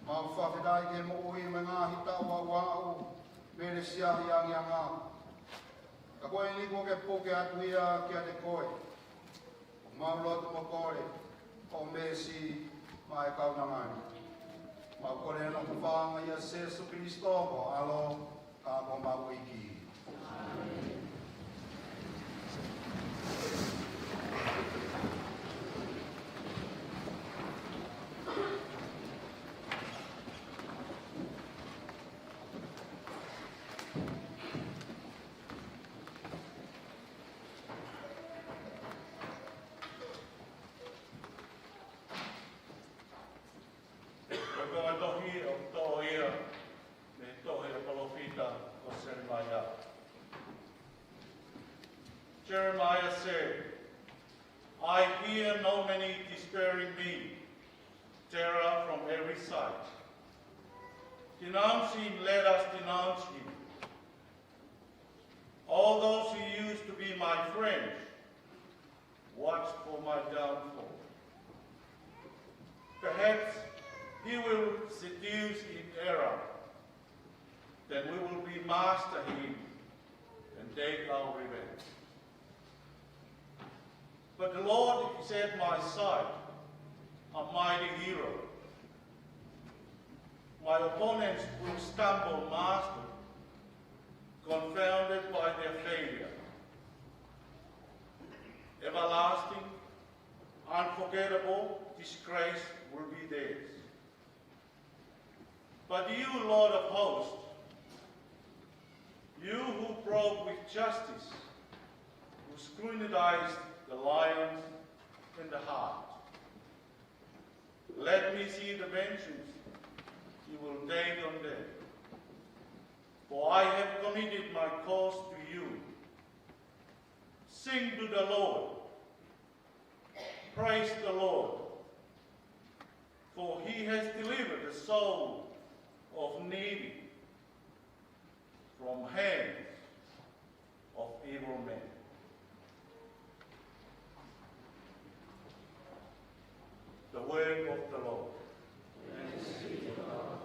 Mau whawhirai ke mo ui me ngā hita ua wau, mele siahi angi a ngā. Ka koe ni ko ke poke atu ia kia te koe. Mau lotu mo kore, o mesi mai kaunangani. Mau kore no kuwhanga ia Sesu Kristo ko alo ka mo mau iki. Amen. Jeremiah said, I hear no many despairing me, terror from every side. Denounce him, let us denounce him. All those who used to be my friends, watch for my downfall. Perhaps he will seduce in error, then we will be master him and take our revenge. But the Lord is at my side, a mighty hero. My opponents will stumble, master, confounded by their failure. Everlasting, unforgettable disgrace will be theirs. But you, Lord of hosts, you who probe with justice, who scrutinized the lions and the heart, let me see the vengeance you will take on them. For I have committed my cause to you. Sing to the Lord. Praise the Lord. For he has delivered the soul of needy from hands of evil men. The word of the Lord. Thanks be to God.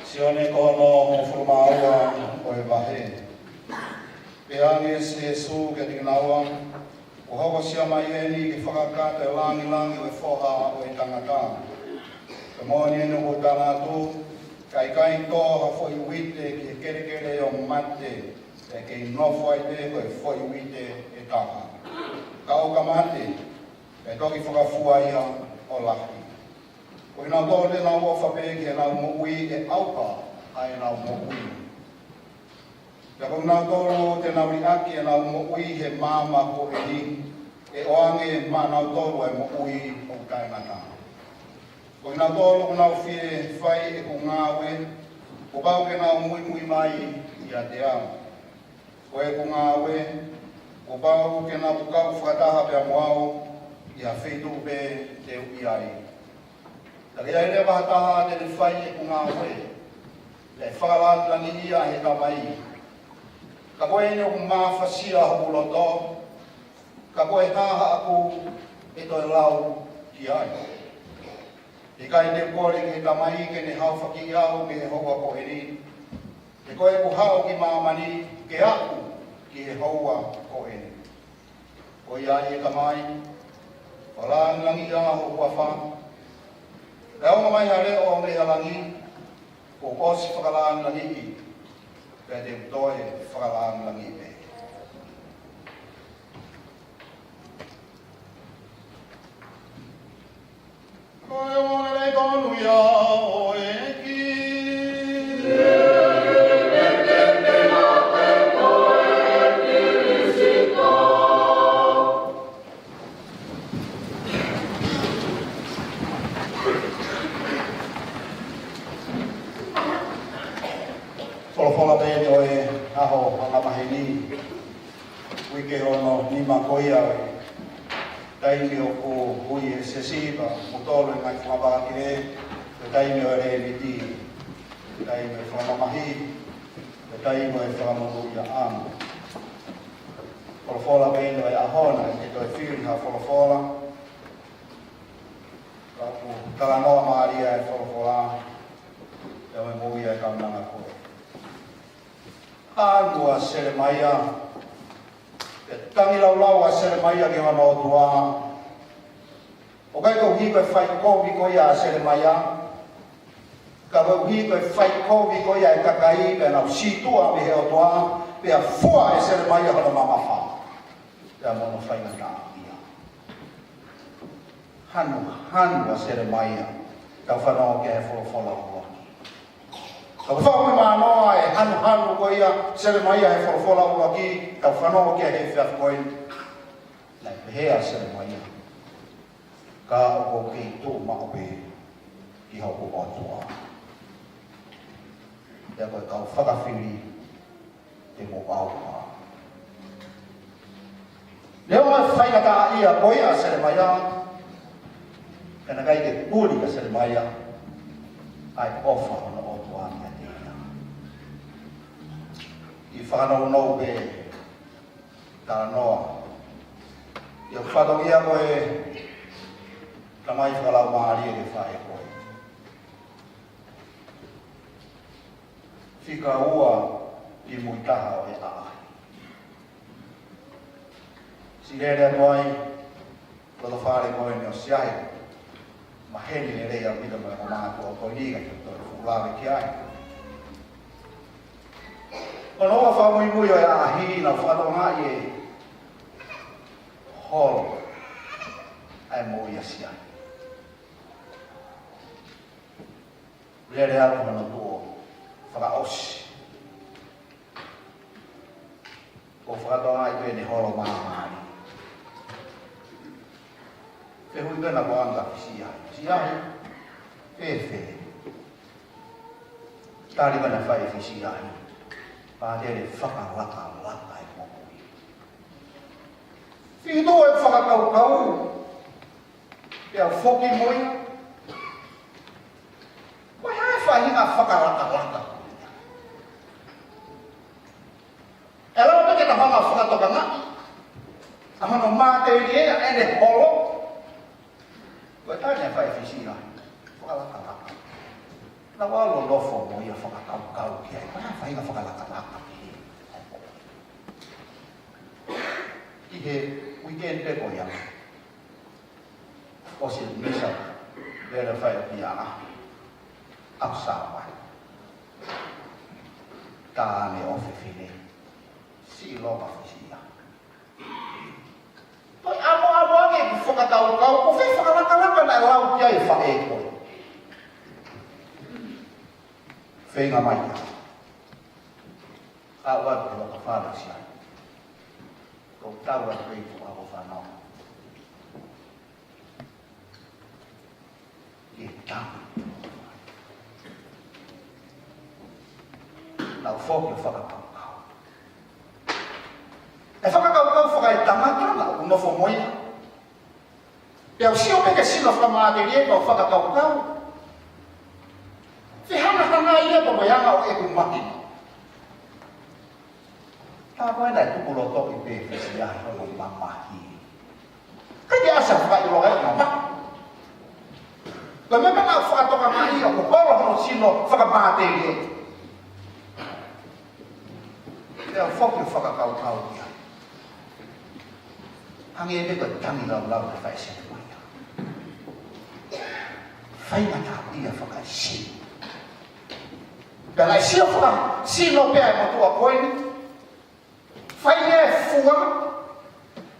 Sione kono formaua o e wahe. Pe ange se su ke tingnaua, o hoko sia mai eni ki whakakata e langi o e whoha o e tangata. Ka moni enu ko tānatu, kai tō ha fo i wite ki e kere o mate, e ke i nofo ai te ko e fo i wite e taha. Ka o ka mate, e toki whakafua ia o lahi. Ko ina tō te nau o whapeki e nau mo ui e aupa ai nau mo ui. Ka kong nau tōru te nau i aki e nau mo ui he māma ko e ni, e oange mā nau tōru e mo ui o kaingata. Ko ina tōru nau whie whai e ko ngāwe, ko pau ke nau mui mai i a te au. Ko e ko ngāwe, ko pau ke nau kau whakataha pia moao i a whetū pe te ui ai. Taki ai le wahataha te whai e ko ngāwe, le whakalatlangi ia he tamai. Ka koe ni o mawhasia hoku loto, ka koe taha aku e toi lau ki ai. E kai te kore ke tamai ke ne hau whaki iau ke he hoa ko eri. E koe ku hao ki mamani ke aku ki he hoa ko eri. Ko ia e tamai, wala ngangi ia hoku a wha. E o mai hare o me halangi, ko osi whakalaan langi i. Kaya te toi whakalaan langi e. Koe o rei tonu ia o e ki. Wholofola pēne o e aho anga maheni. Wike ono ni makoia o e. Taimi o ko hui e se sipa, mo tolo e mai whakapaki e, te taimi o e re riti, te taimi o e whamamahi, te taimi o e whamamahu ia amu. Wholofola pēne o e ahona, e toi whiri ha wholofola. Kapu kalanoa maaria e wholofola, e oi muia e kaunanga koe. Anua sere maia, e tangi lau a sere maia ki hana o tuaha. O kai kau hiko e whai kovi ko ia a sere maia. Ka kau hiko e whai kovi ko ia e kakai pe nau situa me he o tuaha. Pe a fua e sere maia hana mamaha. Pea mono whai na tā ia. Hanu a sere maia. Ka whanau ke he wholofola ua. Ka whakui mānoa e hanu ko ia, sere maia he wholofola ua ki, ka whanau kia he whiafkoin. Nei pehea sere maia. Ka oko ki tō maope ki hoko atua. Ea koe kau whakawhiri te mo aua. Leo mai whaikata ia koe a sere maia, kena kai te pūri ka sere maia, ai ofa hono atua mea. I whanau nou pe tā noa. I o whanau ia koe ka mai whakalau maari e whae koe. Whika ua i muitaha o e aai. Si rere atuai, roto whare koe ni o siahe. Ma heni e rea pita mai o mātua o koe liga ki o toi whulawe ki ai. Kono o whamui o e ahi na whanonga i e holo ai mo i asia. Rere atu hana tuo whakaosi. Ko whakatoa i pene holo mahamari. Whihui pena ko anga siahi. Siahi, whewhe. Tāri mana whai whi siahi. Pādere whakalaka e mokui. Whino e whakakau, pia whoki moi. Koe hae whahinga whakalaka. E lau peke ta whanga whakatokanga. Ahono mate dia ene polo. Kau tanya fai fisina. Whakalaka. Na walo lofo mo ia whakakau kia. Kau fai ka whakalaka. Ihe weekend pe ko yang. O si misa. Lera fai pia. Aksawa. Ta me ofi fine. Si loba fisina. Toi amo ke whakatau ko fe whakalaka na lau kia e whae ko. Whenga mai. Awa ko ka whara sia. Ko tawa rei ko ako whanau. Ke tamu. Nau whoki whakatau. E whakakau whakai tangata na unofo moia. Pea usio peke sino whamaaterie kau whakakau. Whihana hana ia pa moianga o eku maki. Tā koe nai tukuro toki pe whisi ahi hono mamahi. Kai te asa whakai roga e mamahi. Koe me pena whakatoka mai o kuporo hono sino whakamaaterie. Pea whoki whakakau ia. Hangi e koe tangi lau lau te whae sene mai. Whaingata ia whakai sino. Pela sia fua, sino pea mo tua koini. Fai e fua,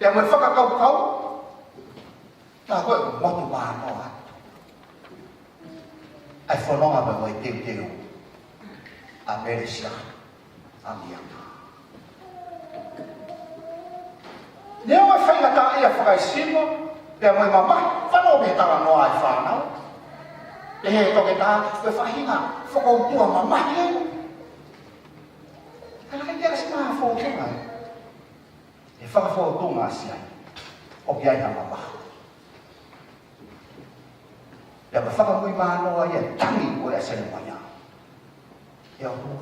pea mo whakakau. Tā koe motu māno atu. Ai whanonga me moi teu. A meresia, a mianga. Neo e whaingata ia whakai sino, pea mo mama, whanau me tara noa ai whanau. E he toke tā, koe whahinga, whakautua mamahi e. Kala kai kia kasi maha whautunga e. E whakawhautunga si ai. O ki ai na mamaha. Ia me whakamui mānoa ia tangi koe a sene mai a. Ia o.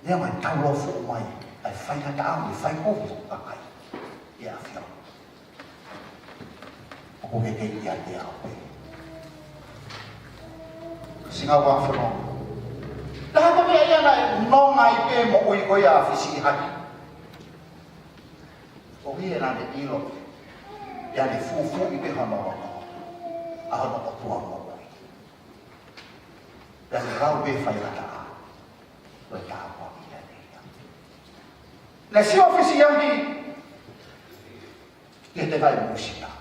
Ia mai taulofu mai. Ai whaingata au, i whaikohu kakai. Ia a whio. O koe kei ia te au e. Singa wa whanau. Taha ko mea ia nai nonga i pe mo ui koe a whisi i haki. O hie nane ilo. Ia ne fufu i pe hana waka. A hana o tua mo ui. Ia ne rau pe whairata a. Koe taha kua i ia neia. Ne si o whisi i haki. Ia te kai musika.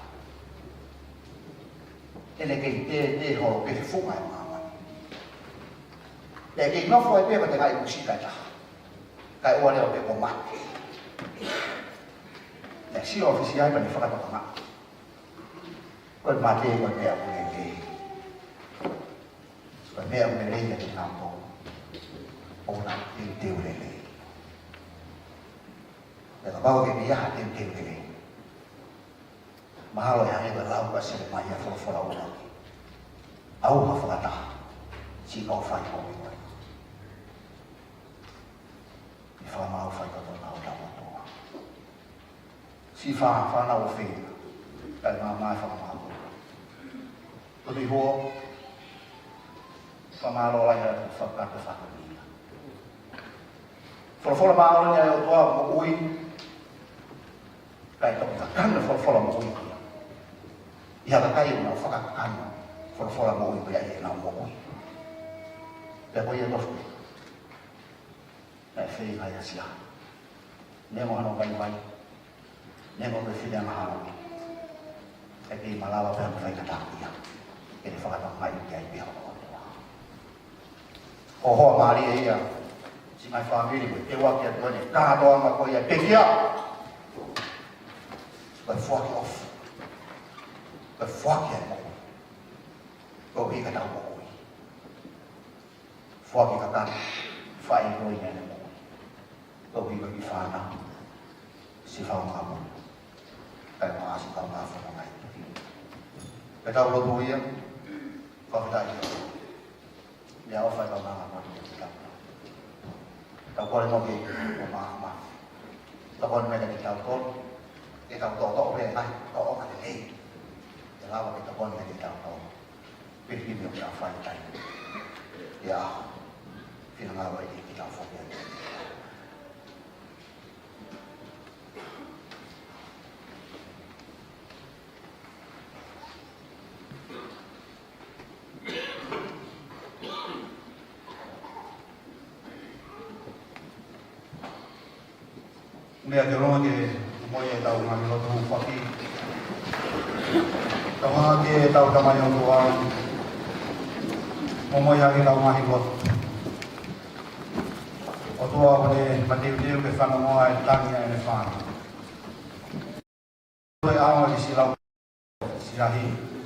Ele kei te holo pe funga e maa. Le ke no foi pe te kai musika ta. Kai o le o pe ko ma. Le si oficial pa ni faka to ma. Ko ma te ko te a le ke. Ko me a me le te campo. O na te le le. Le ka ba ke mi ya te le. Mahalo ya e la ba se ma ya fo la o. Au ma faka ta. Si ko fa ko whamau whai kato nao tawa toa. Si whanau whenga, kai ngā mai whamau. Tui hoa, whamaro lai hea whakata whakamia. Whalawhala maaro ni o toa mo ui, kai toki kakana whalawhala mo ui kia. Iha ka kai una whakakana, whalawhala mo ui kia e nao mo ui. Te hoi e tofu. E whei hai asia. Nemo hano vai. Nemo me while ang hano. E kei malawa pēr me whai katakia. E ne whakatang mai uki ai piha o toa. Ho hoa maari e ia. Si mai whamiri koe te waki atu ane. Kātoa ma koe ia pekia. Koe whaki off. Koe whaki ai mo. Koe hi katau mo koe. Whaki kakana. Whai koe ia ne mo. Koe hi koe ki whana. Si whau ngā mo. Kai maa si kau ngā whana ngai. Kai tau roto ia. Whakita ia. Ia o whai kau ngā ngā mo. Tau kore mo ki o maa maa. Tau kore mea ki tau kore. cái tàu tổ tổ về này tổ mà để đi để lao vào cái tàu con này đi tàu tổ biết khi mình đã phải tay ya khi nào lao vào cái tàu phong này mẹ cái lo cái mọi người tàu mà lo thu phát đi tàu cái tàu tàu mà用过mọi người cái tàu mà hiểu ở tua cái mặt tiêu cái phần ngoài tăng như này phần tôi ao cái xí lau xí ra hi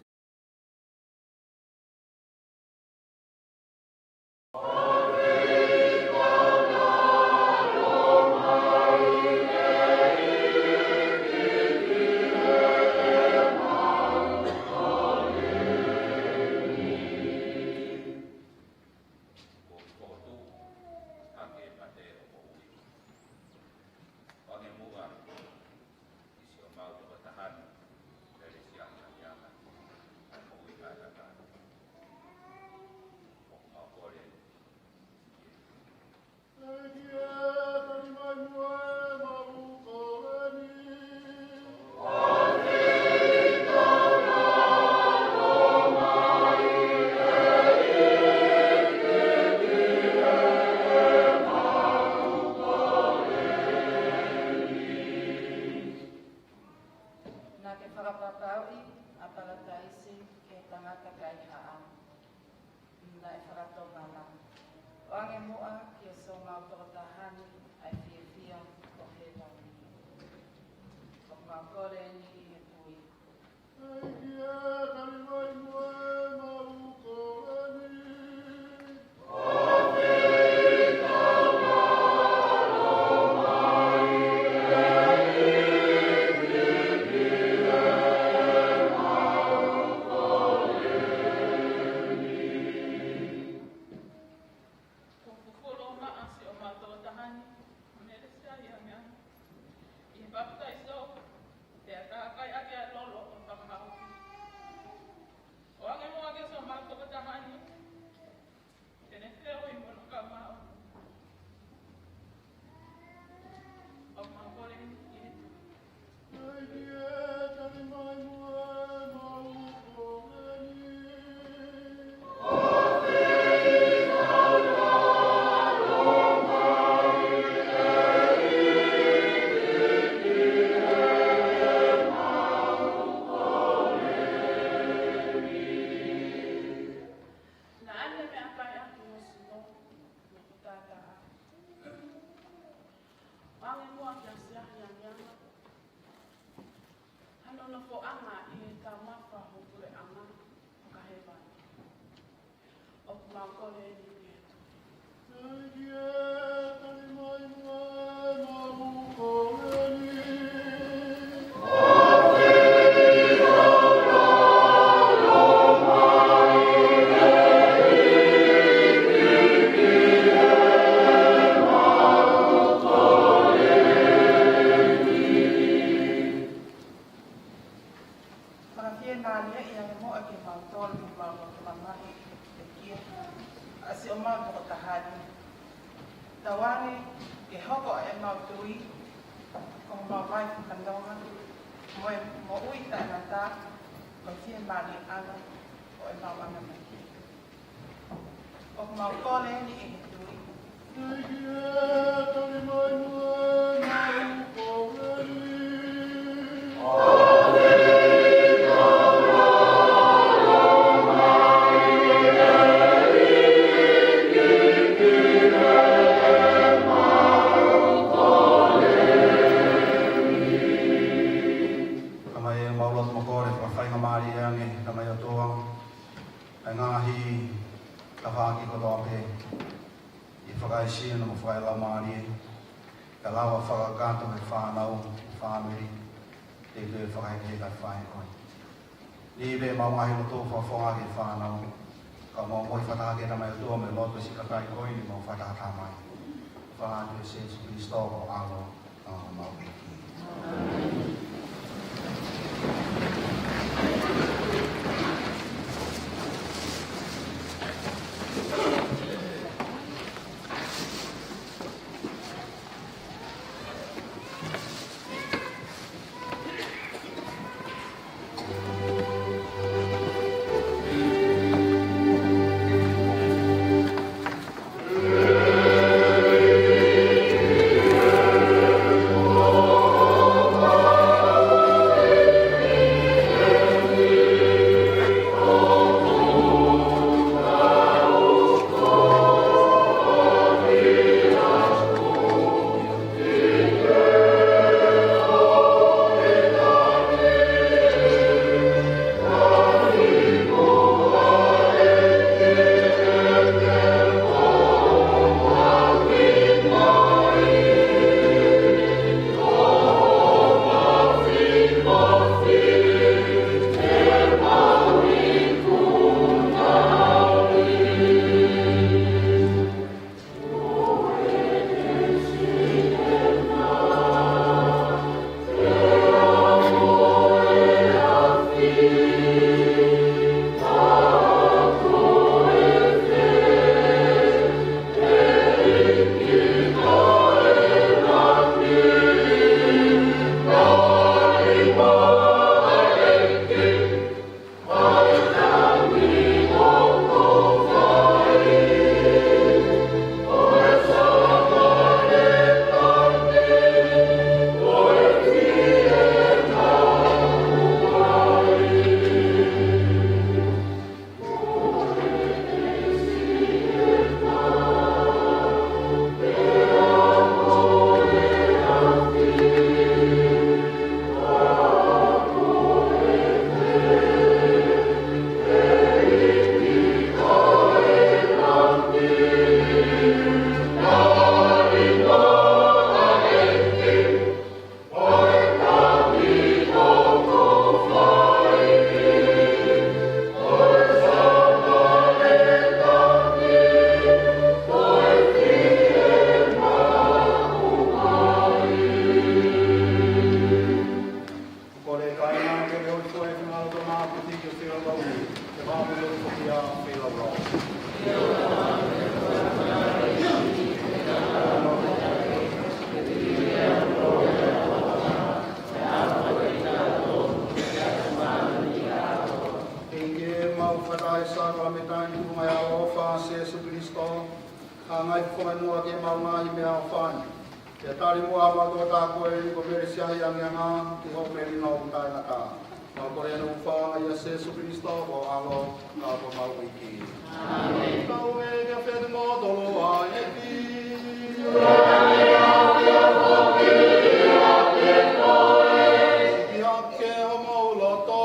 đi về mau ngay một tô phò phò cái phà nào có mau quay phà ta cái làm mai tô mình lo tôi sẽ cái coi đi mau phà ta tham mai phà thì sẽ Cristo của alo mau bị whakanua ki maunga i mea o whani. Kia tari mua wa tō tā koe i ko mere sia i angi anga ki ho meri nau utai na kā. Nā kore anu whaanga i a Sesu Christo o alo nā ko mau i ki. Amen. Tau e kia whete mō tolo a e ki. Ki hake o mō loto.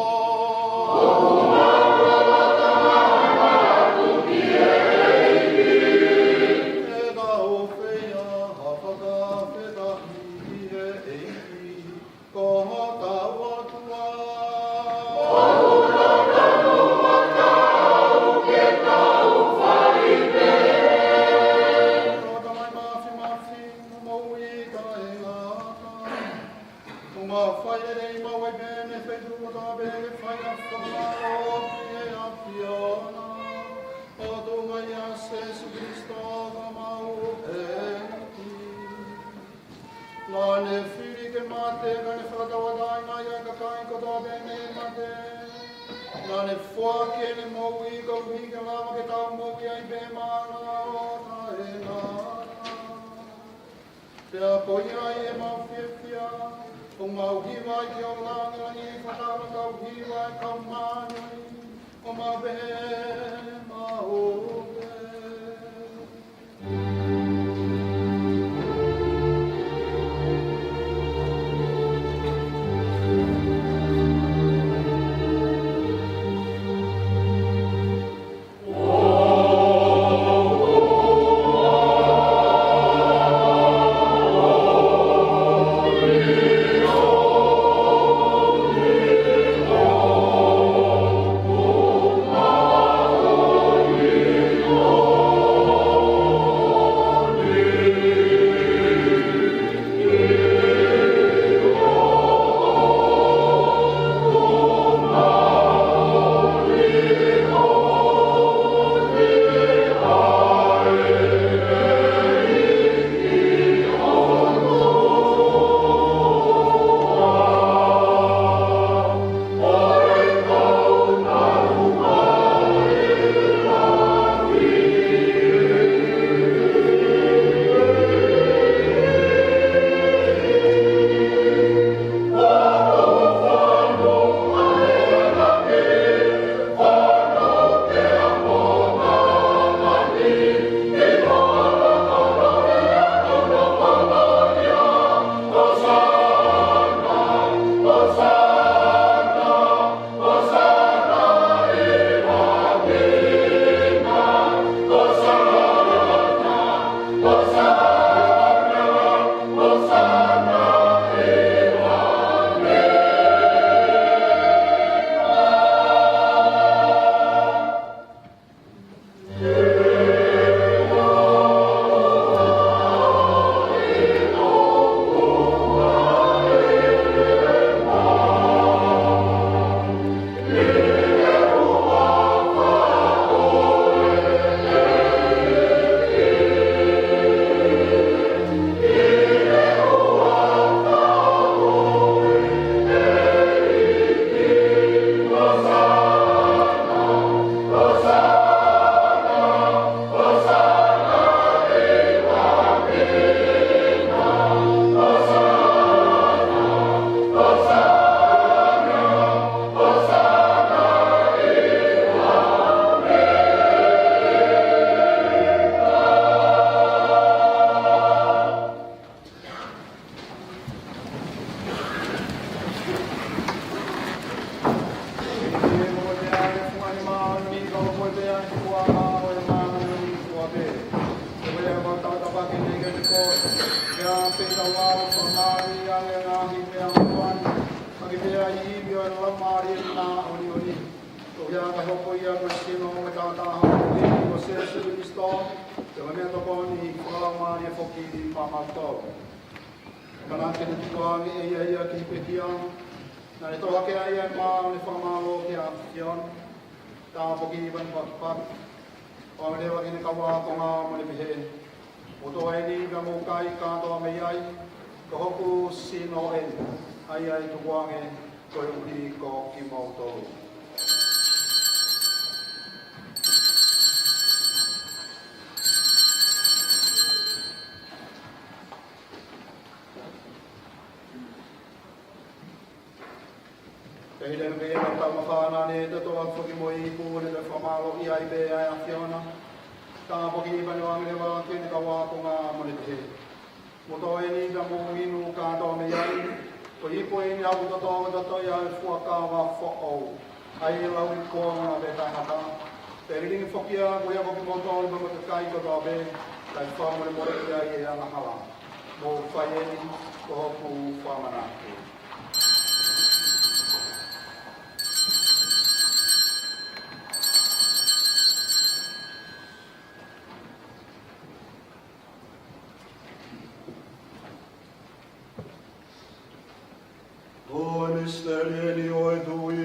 Kei le me na tau mawhana ne te toa whaki mo I pūne le whamalo I ai be ai a whiona. Tā whaki I manu angi le wā kene ka wāpo ngā mani te he. Mo tō e ni ka mō inu ka tō me iai. Ko I po e ni apu to tō to to iai fua ka wā whakau. Ai e lau I kō ngā be tangata. Te ringi whakia mo ia whaki mo tō I mo te kai ko tō be. Kai whamare mo e iai e anga hala. Mo whai e ni ko hoku whamana. Steli oi tui.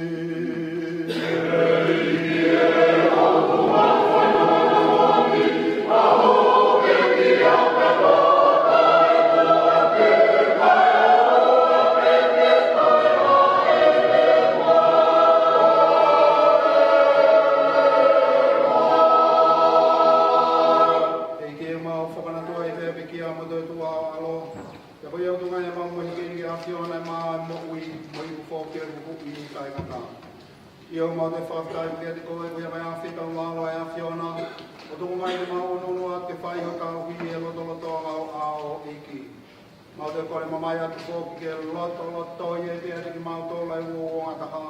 Io mo te whaftai kia te koe kuia mai a whita walo e a whiona. O tungu mai te mau nunu a te whai ho kau hui e loto loto au ao iki. Mau te kore mamai atu kōki ke loto loto I e pia te ki mau tō lai uo ngataha.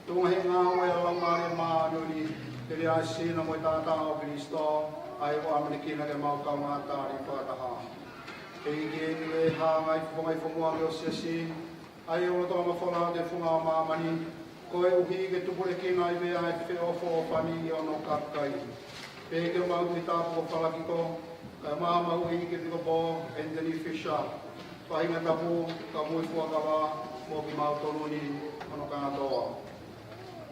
Tunga he ngā ue a laumare mā nuri. Te rea sina mo I tātā o Kristo. Ai o Amerikina ke mau kau ngā tāri whataha. Ke iki e ni le hā ngai whongai whomua ke o sesi. Ai o loto ma whona te whunga o māmani. Ko e uhi ke tupure ki nai mea e te ofo o whani I ono kakai. Pe ke mau I tāpu o whalaki ko, ka māma uhi ke tiko pō, Anthony Fisher. Whahinga tapu, ka mui fuakawa, mō ki mau toluni, ono kātoa.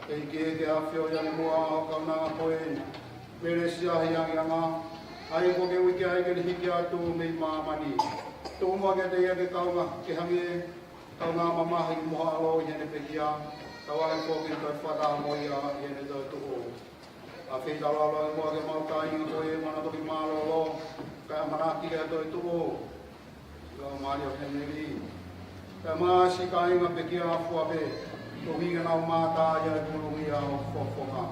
Pe ke ke awhio iani mua o kaunanga koe, mere siahi angi anga, ai ko ke wiki ai ke hiki atu mei māmani. Tūmua ke te ia ke kaunga, ke hangi e, kaunga mamahi moha alo I hene pekia, Tawa e kōki toi whata mo ia I ene toi tuho. A whita lalo e mua ke mau kai I toi e mana toki mālo lo, kai amanaki e toi tuho. Ka maari o heneri. Kai maa si kai inga peki a fua pe, tohi ke nau mātā ia e pulungi a o whawhonga.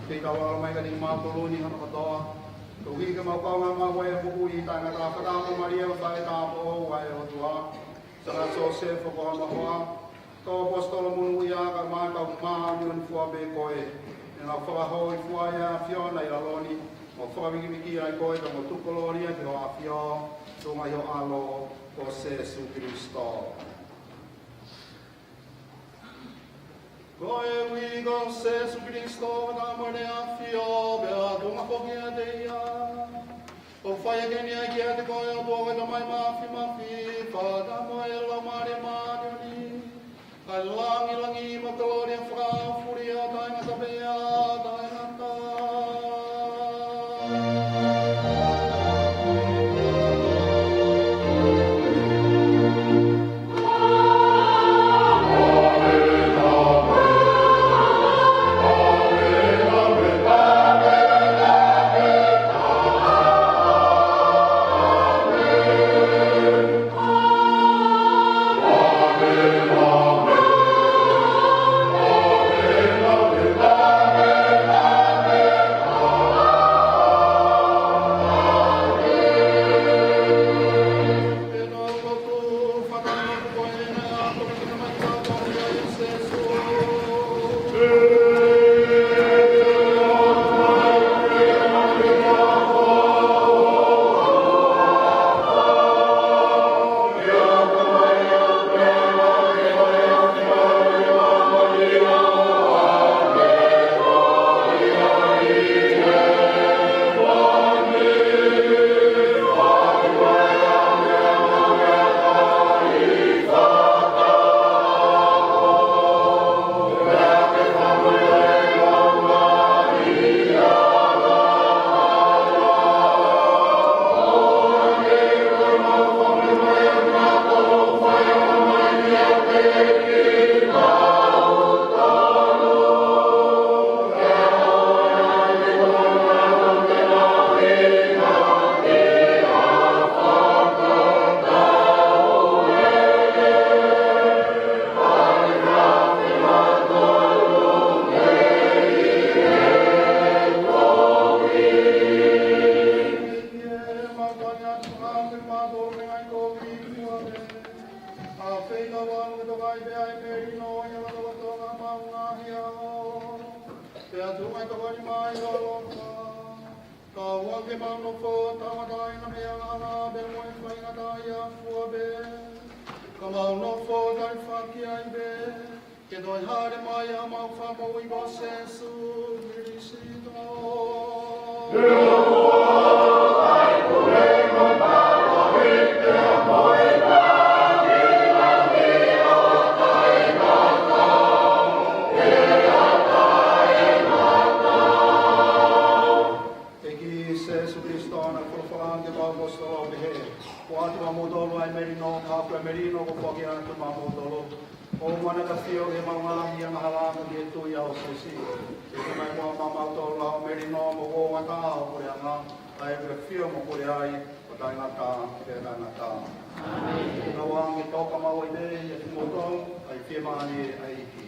Whita lalo mai ka ni maa poluni hana katoa. Tohi ke mau kaunga maa wai e puku I tangata whata mo maria o tae tāpo o wai o tua. Sara so se whakoha mahoa. Tō apostolo munu ia ka mātau māni un fua be koe. E nā whakahau I fua ia whiona I laloni. Mo whakawiki ai koe ka mo tukoloria ki ho a whio. Tō mai ho alo ko Jesu Kristo. Koe ui ko Jesu Kristo ka mone a whio. Bea tunga poki a te ia. O whai a keni ai ki a te koe o tō koe mai mafi mafi. Whata mo e la mare māni. Kai langi ma gloria fra furia taina tabea taina ta. ngawang ito kay Biyay Merino, yung nagawato nga mga hiyaw. Kaya tungay ito kay May Galong ka. Kawag kay Mano po, tama tayo na may ang hanabel mo yung may natayang buwabe. Kamano po, dahil fakiyay be. Kito'y hari maya magfamoy ko sesu, mirisito. Merino ko po kaya ito mamutolo. O managasiyo yung mga hiyang halangan dito yaw sa si. Ito may mga mamutolo ang Merino mo ko nga tao ko yan nga. Ay refiyo mo ko yan o tayo nga ta, kaya nga ta. Nawang ito kamaway din, yung mutong ay fiyamani ay iki.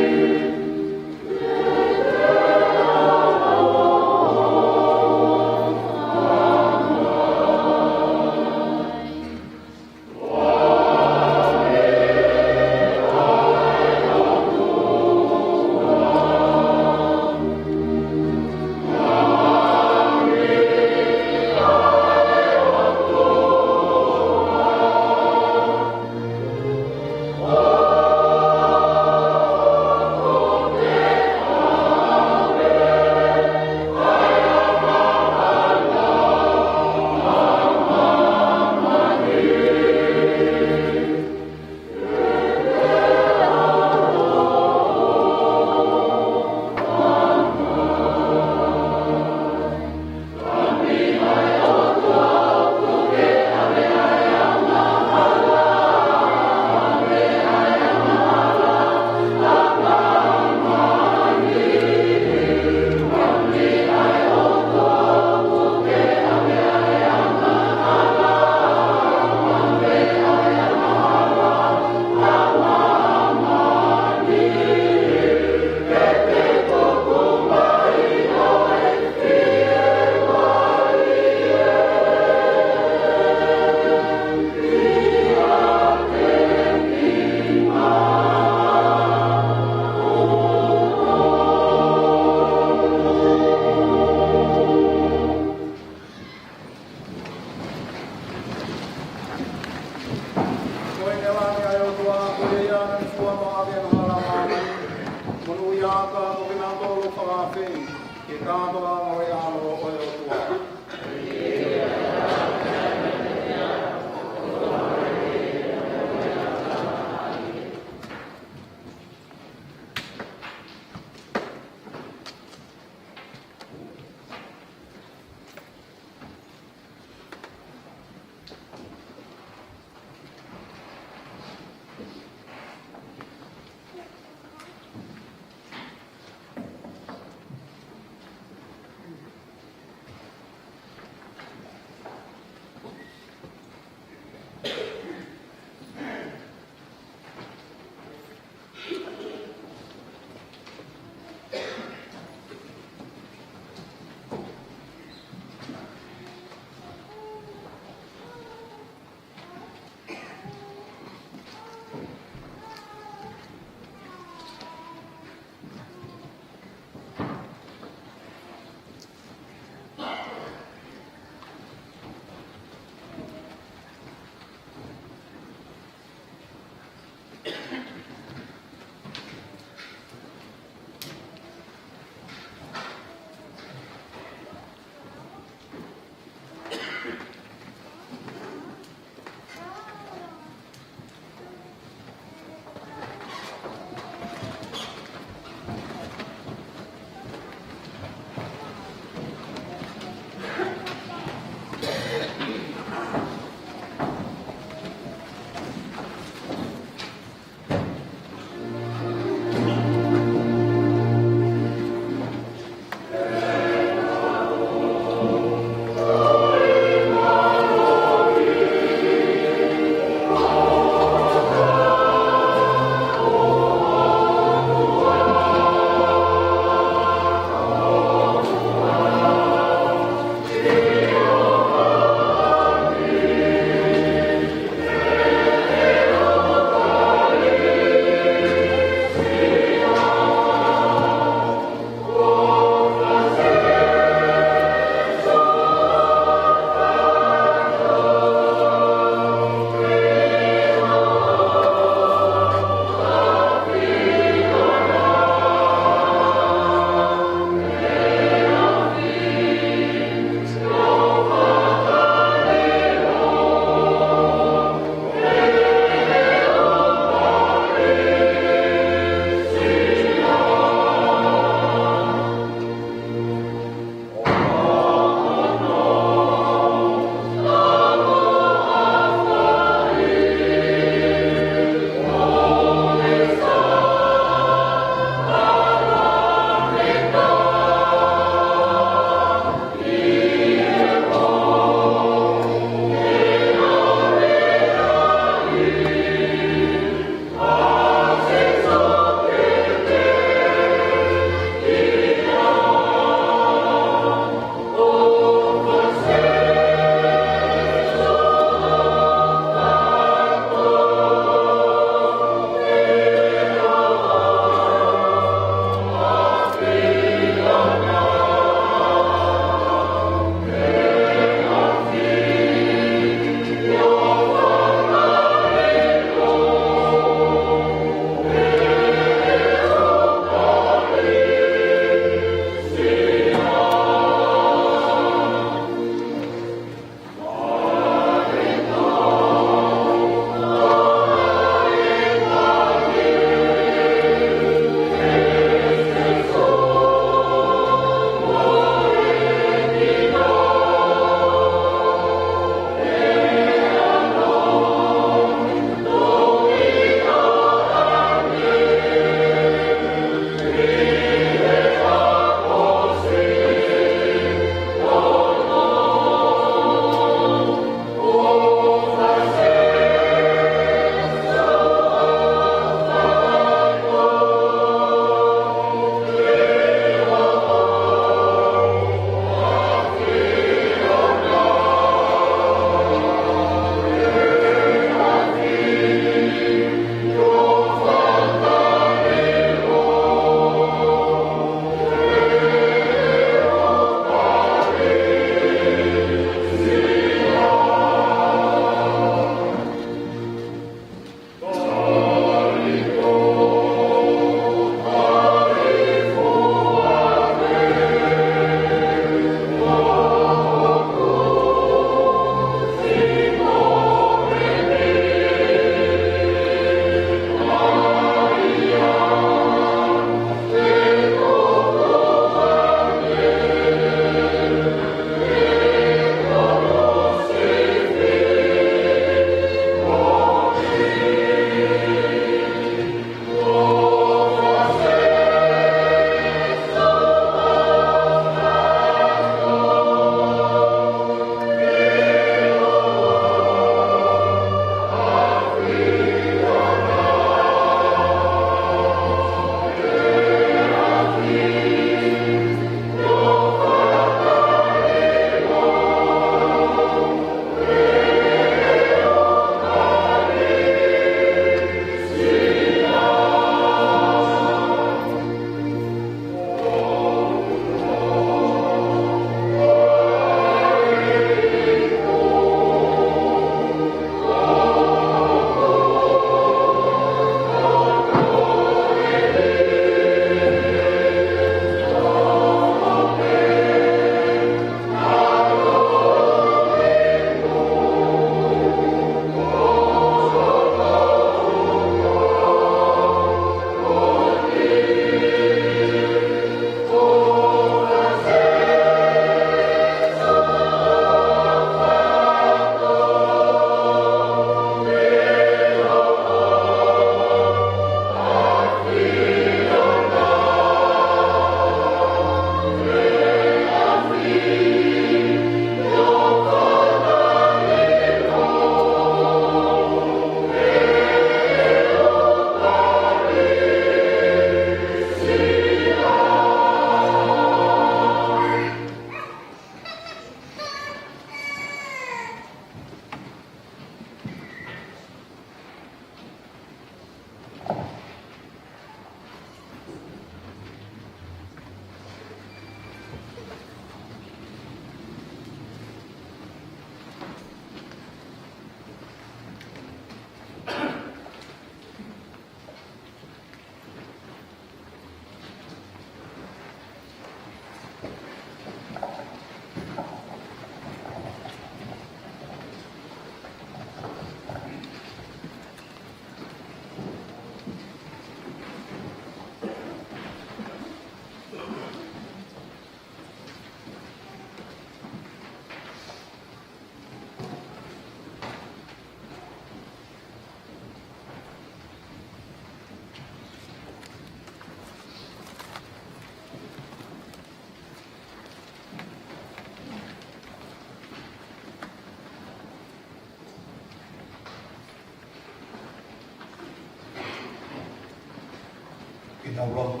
Kita ulang.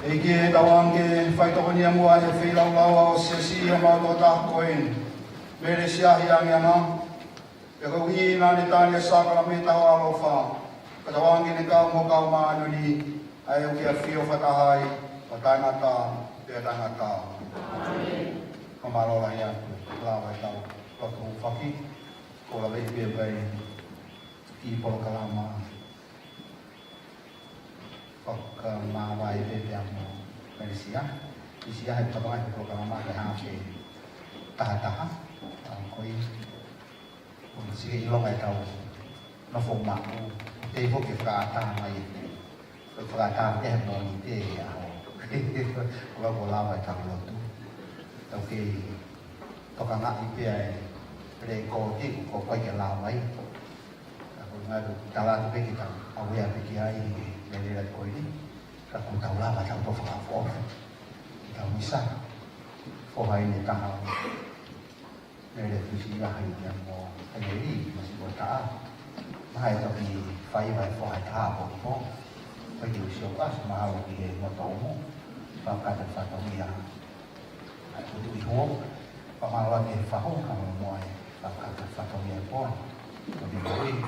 Eke tawang ke whaitoko ni amua e whilau lawa o sesi o mātua tākoen. Mere sia hiang yanga. E kau hi nā ni tāni e sākala me tau alofa. Ka tawang ke ne kau mo kau mānu ni. Ai o kia whio whatahai. O tangata. Te tangata. Amen. Ka marola hi atu. Lawa e tau. Roto whaki. Ko la vei pia pai. Ki polo kalama. Ke mawai bebe yang Malaysia, Malaysia hai pakai program ada hasil tahan koi Malaysia ilong ai tahu, no format tu, tapi pun kita tahan lagi, kita tahan dia non dia ya, kalau bola ai tahu tu, tapi tokan nak ipai, reko ti kau koi kelam ai, aku ngadu jalan tu kita, aku yang pergi dari dari kau ini, aku tahu lah macam tu faham, tahu bisa, faham ini tahu, dari tu sih lah yang mau sendiri masih bertahan, mahal tapi faham faham tahu pun, bagi usia pas mahal dia mau tahu, faham dan faham dia, aku tu ihong, pemahaman dia faham kamu mau, faham dan faham dia pun, lebih baik.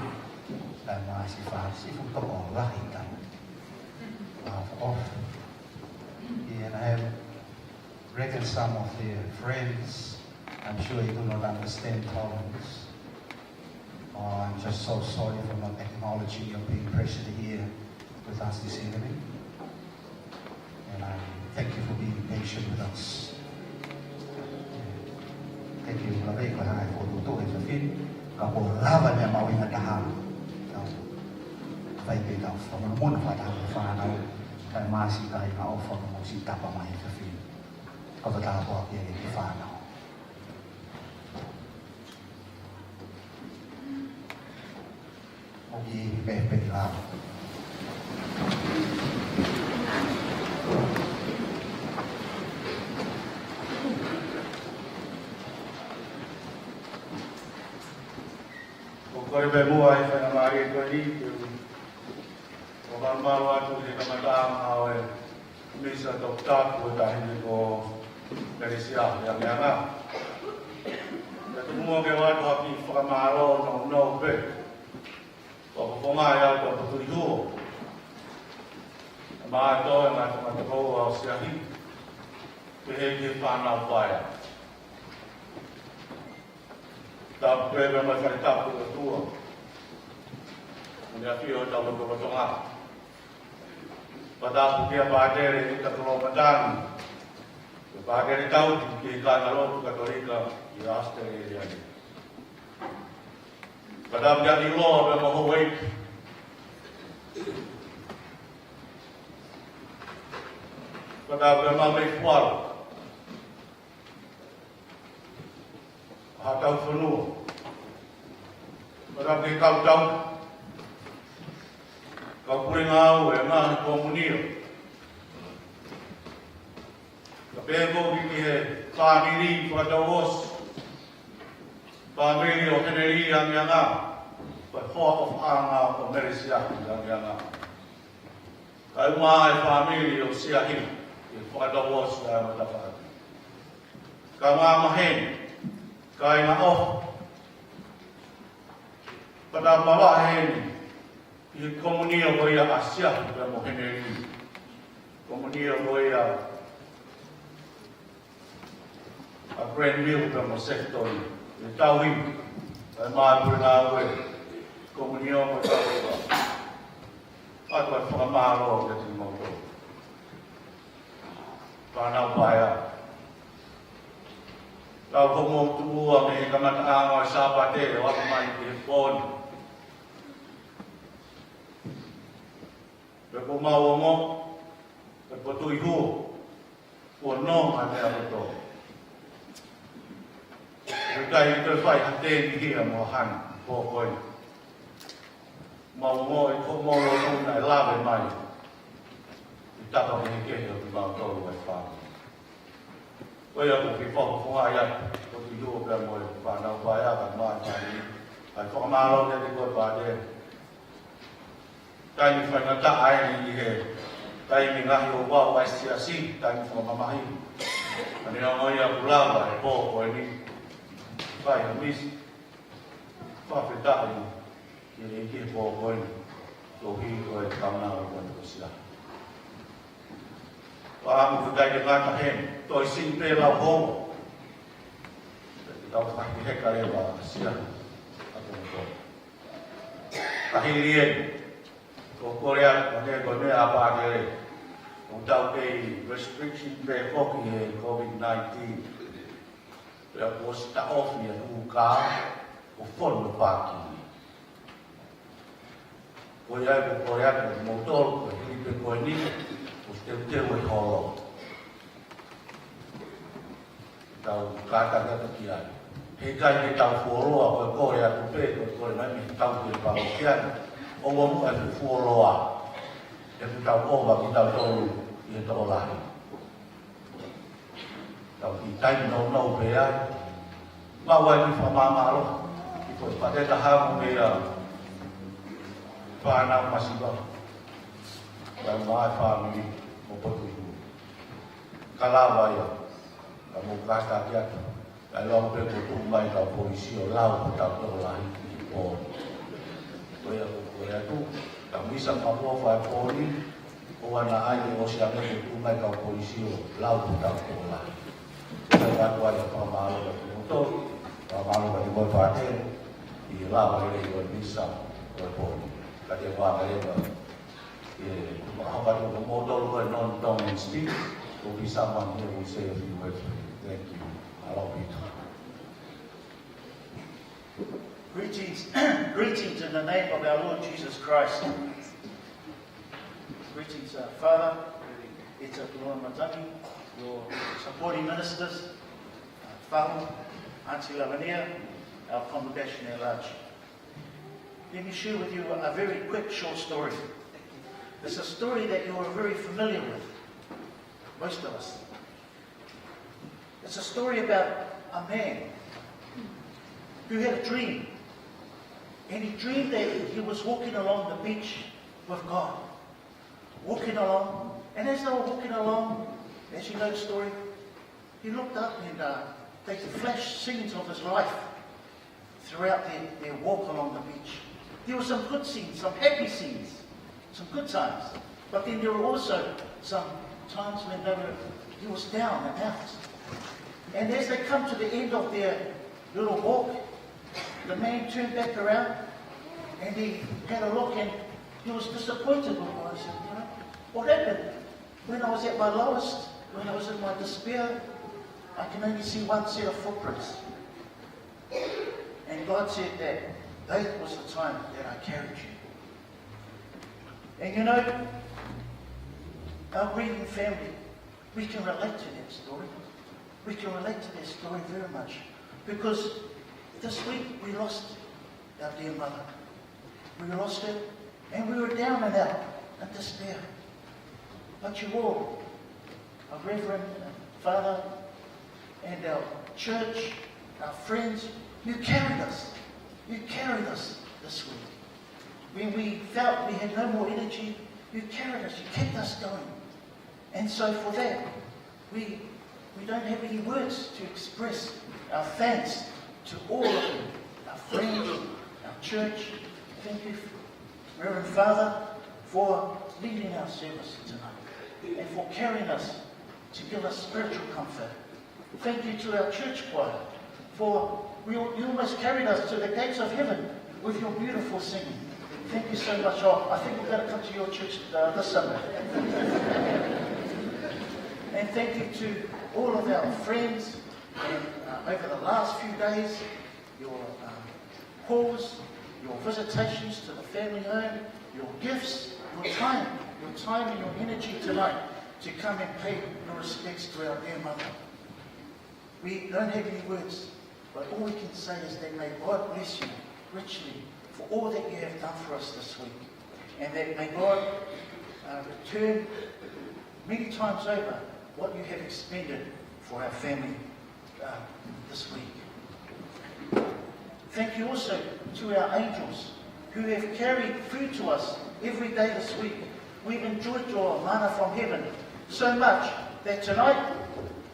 Dan masih fasih untuk Allah kita. Off. And I have reckoned some of their friends. I'm sure you do not understand tolerance. I'm just so sorry for not acknowledging your being present here with us this evening. And I thank you for being patient with us. Thank you lebih kepada for tutup itu kalau lawan yang mau ingat dah. Baik kita sama mun pada faham dan masih kaya kau faham masih tak apa main kafir. Kau tak apa dia di faham. Oke, baik lah. Kau berbuat apa mari kau ni? Orang malu aku di kementerian awal bisa dokter buat ini ko dari siapa yang mana? Jadi semua kewan hoki famaro no be. Kau pemaya kau betul itu. Mato yang kau siahi. Pergi panau paya. Tapi memang saya tak betul. Mungkin dia tahu betul betul. Pada dia bagai ini terkelompatan, bagai tahu di kanal Katolika di Australia ini. Pada dia di luar memang baik. Pada memang baik kuat. Atau penuh. Pada dia tahu. Kau punya ngau, emang komunio. Tapi kau ini family pada os, family ordinary yang but part of our Malaysia yang Kau mai family of siahi, pada os yang dapat. Kau mahen, kau ngau, pada mahen. Komunia boya Asia kita mau kenali. Komunia boya Grandville kita mau sektor. Tahu ini, mahu nawe. Komunia mau tahu. Atau pemaro jadi mau tahu. Panau baya. Kalau kamu tua ni kaman angau sahabat dia, waktu main telefon. Beko mau mo, beko tu ihu, puno ada apa tu? Kita itu fai hati dia mohan, pokoi. Mau mo, itu mau lo nak lawan mai. Kita tak boleh kerja di bawah tu wifi. Oi aku ki fo fo aya ko ki yo pe mo pa na pa ya ka ma pa ni ai fo ma lo ne ko pa de tai ni fa na ta ai ni he tai mi nga yo wa wa si asi tai fo ma mai ani no ya pula ba po ko ni vai mis fa fe ta ni ki po ko ni to hi ko ka na ko ko sia và một cái điều quan trọng hơn tôi xin về vào hôm đào tạo cái cái này là xưa cái liền của Korea có thể có nơi apa cái chúng ta cái restriction về COVID-19 là có start off như uka của phone của Hoa Kỳ Korea của motor của Philippines Tiêu một hồ tàu cá tàu cái kia hiện tại cái tàu phù lúa của cô là cũng biết của cô là mình tàu thuyền vào kia ông muốn phải phù lúa để tàu cô và cái tàu tàu hiện tàu lại tàu thì tay nấu nấu về ai bao quanh đi phá mà luôn thì phải để ta ham về là phá nào mà xí vào và mai phá mình một kalau ya kamu kata dia kalau begitu mai kau polisi lau tak tahu lagi oh ya tu kami sama apa poli wana ai o sia begitu mai kau polisi lau tak tahu lagi saya tu ada pemalu untuk pemalu bagi berpaten di lau ini bisa berpoli kata apa How about the model who non speak? Will be someone here who say a few words. Thank you. Allow me to. Greetings, greetings in the name of our Lord Jesus Christ. Greetings, Father, Eta Kulona Mataki, your supporting ministers, Whahu, Auntie Lavania, our congregation at large. Let me share with you a very quick, short story. It's a story that you are very familiar with, most of us. It's a story about a man who had a dream. And he dreamed that he was walking along the beach with God. Walking along. And as they were walking along, as you know the story, he looked up and they flashed scenes of his life throughout their walk along the beach. There were some good scenes, some happy scenes. Some good times, but then there were also some times when he was down and out. And as they come to the end of their little walk, the man turned back around and he had a look and he was disappointed with what he said. You know, what happened? When I was at my lowest, when I was in my despair, I can only see one set of footprints. And God said that was the time that I carried you. And you know, our grieving family, we can relate to that story. We can relate to that story very much. Because this week we lost our dear mother. We lost her and we were down and out in despair. But you all, our Reverend Father and our church, our friends, you carried us. You carried us this week. When we felt we had no more energy, you carried us, you kept us going. And so for that, we don't have any words to express our thanks to all of you, our friends, our church. Thank you, Reverend Father, for leading our service tonight and for carrying us to give us spiritual comfort. Thank you to our church choir for you almost carried us to the gates of heaven with your beautiful singing. Thank you so much. I think we're going to come to your church this summer. And thank you to all of our friends and, over the last few days, your calls, your visitations to the family home, your gifts, your time and your energy tonight to come and pay your respects to our dear mother. We don't have any words, but all we can say is that may God bless you richly for all that you have done for us this week. And that may God return many times over what you have expended for our family this week. Thank you also to our angels who have carried food to us every day this week. We've enjoyed your manna from heaven so much that tonight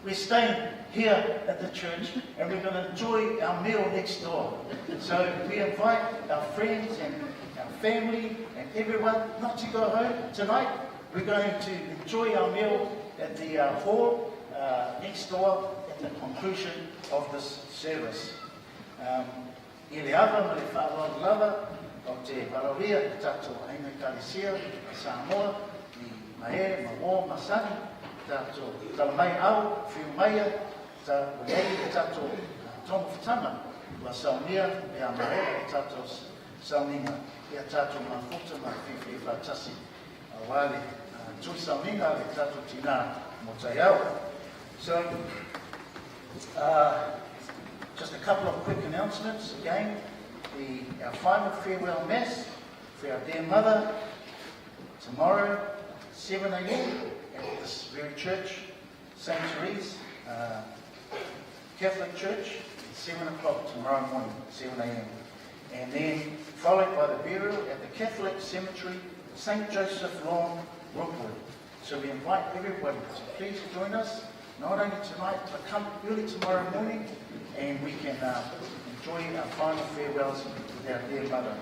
we're staying here at the church and we're going to enjoy our meal next door. So we invite our friends and our family and everyone not to go home tonight. We're going to enjoy our meal at the hall next door at the conclusion of this service. I le ava ma le whaarua lava o te warawia te tātou aina kālesia Samoa, i Mae, Mamo, Masani, tātou talamai au, whiu maia, ta wei te tātou tono whatanga, wa saunia e a Mae, e tātou sauninga, e a tātou mafuta ma whiwhi whatasi, a wale, tui sauninga e tātou tina mo tai au. So, just a couple of quick announcements. Again, our final farewell mass for our dear mother tomorrow, 7 a.m. at this very church, St. Therese Catholic Church, 7 o'clock tomorrow morning, 7 a.m. And then followed by the burial at the Catholic Cemetery, St. Joseph Lawn, Rookwood. So we invite everybody to please join us, not only tonight, but come early tomorrow morning, and we can enjoy our final farewells with our dear mother.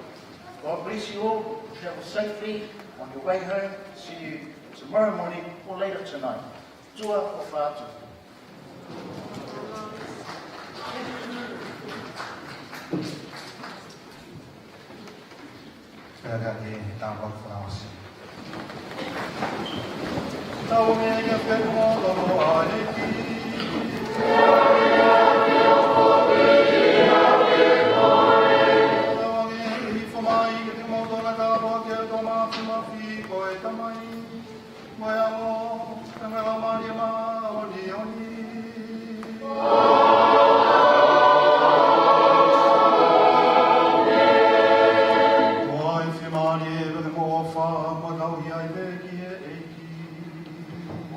God bless you all. Travel safely on your way home. See you tomorrow morning or later tonight. Tua o whātua. Spera che tāpau whāwasi. Tau me ia whenua o aiki.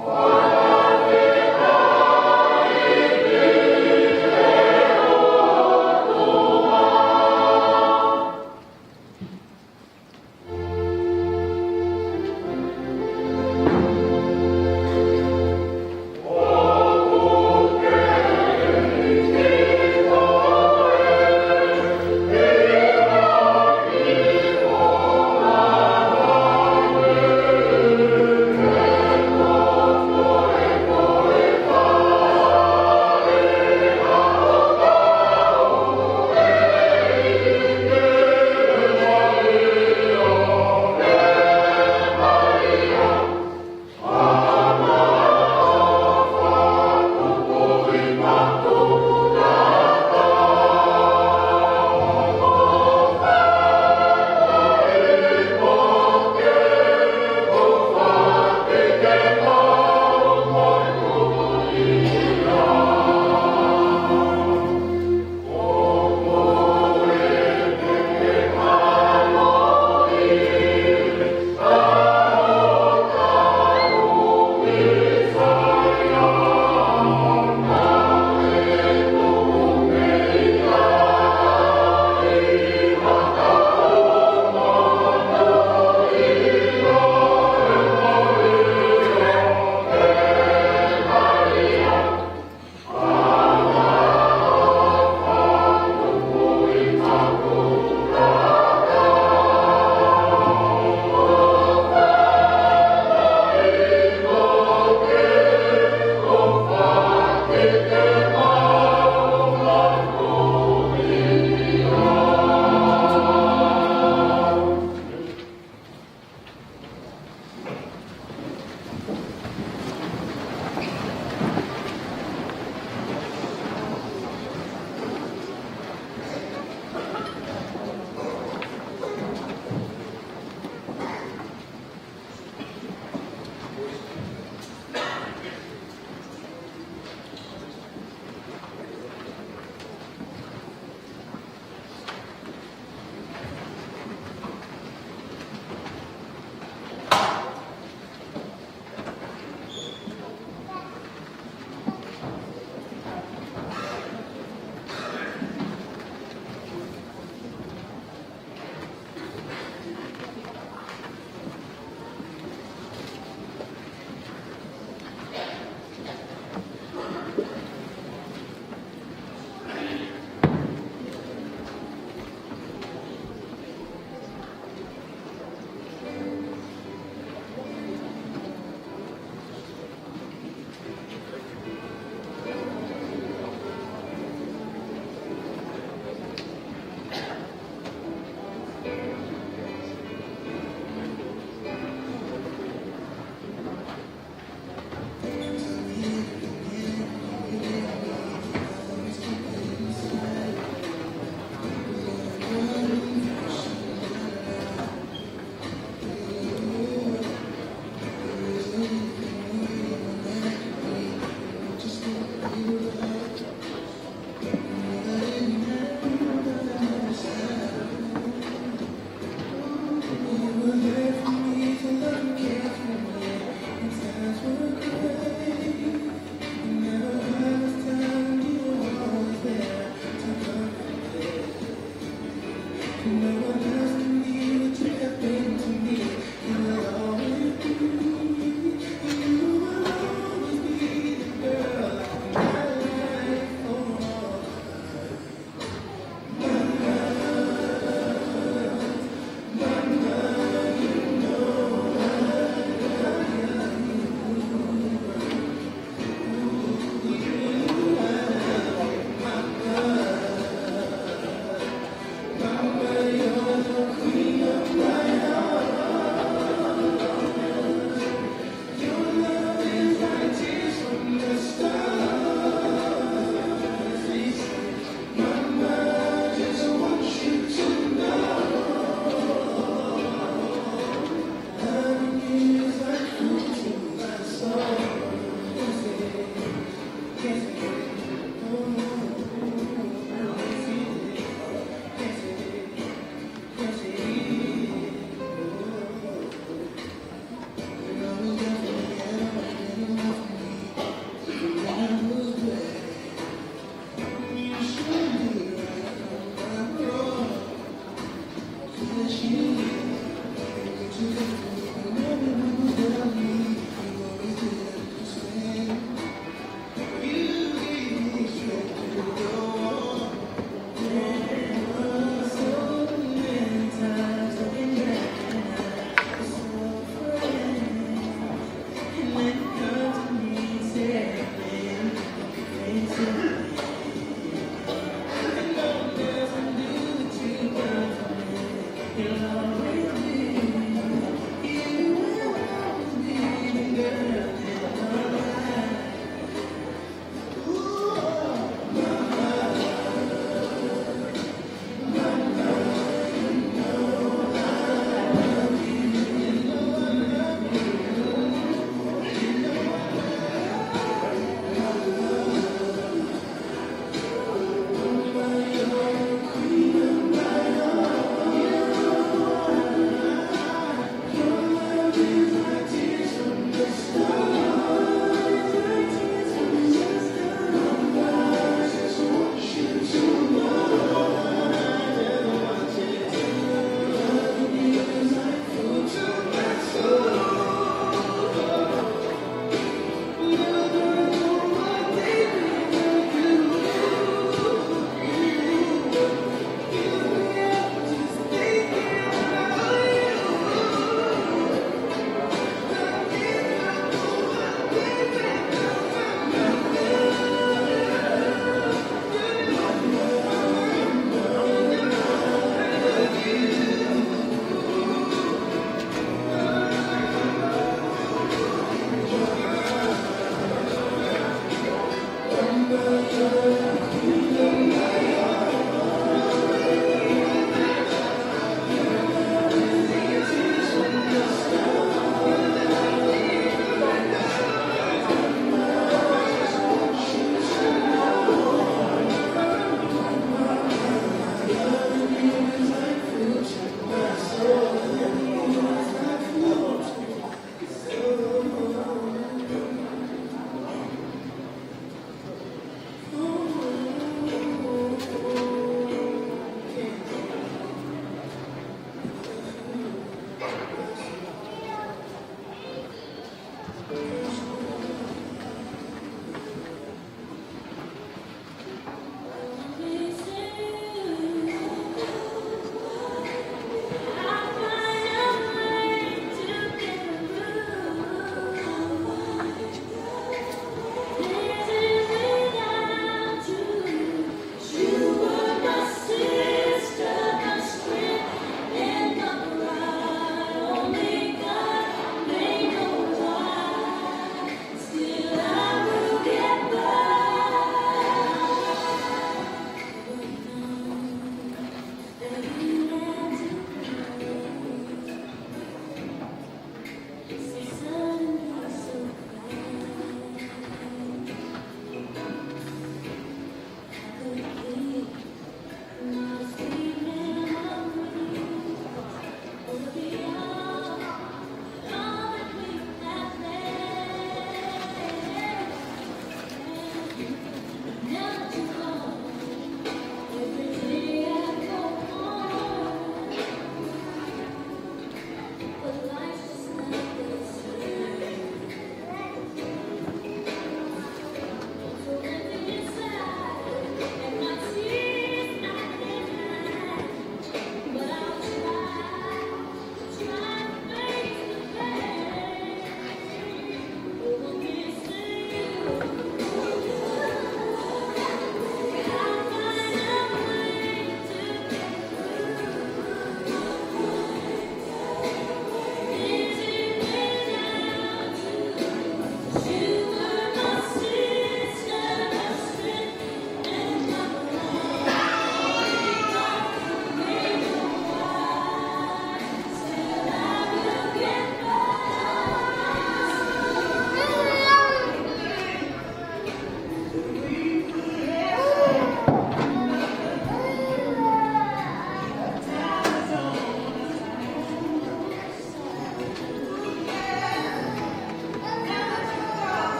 Amen. Mama,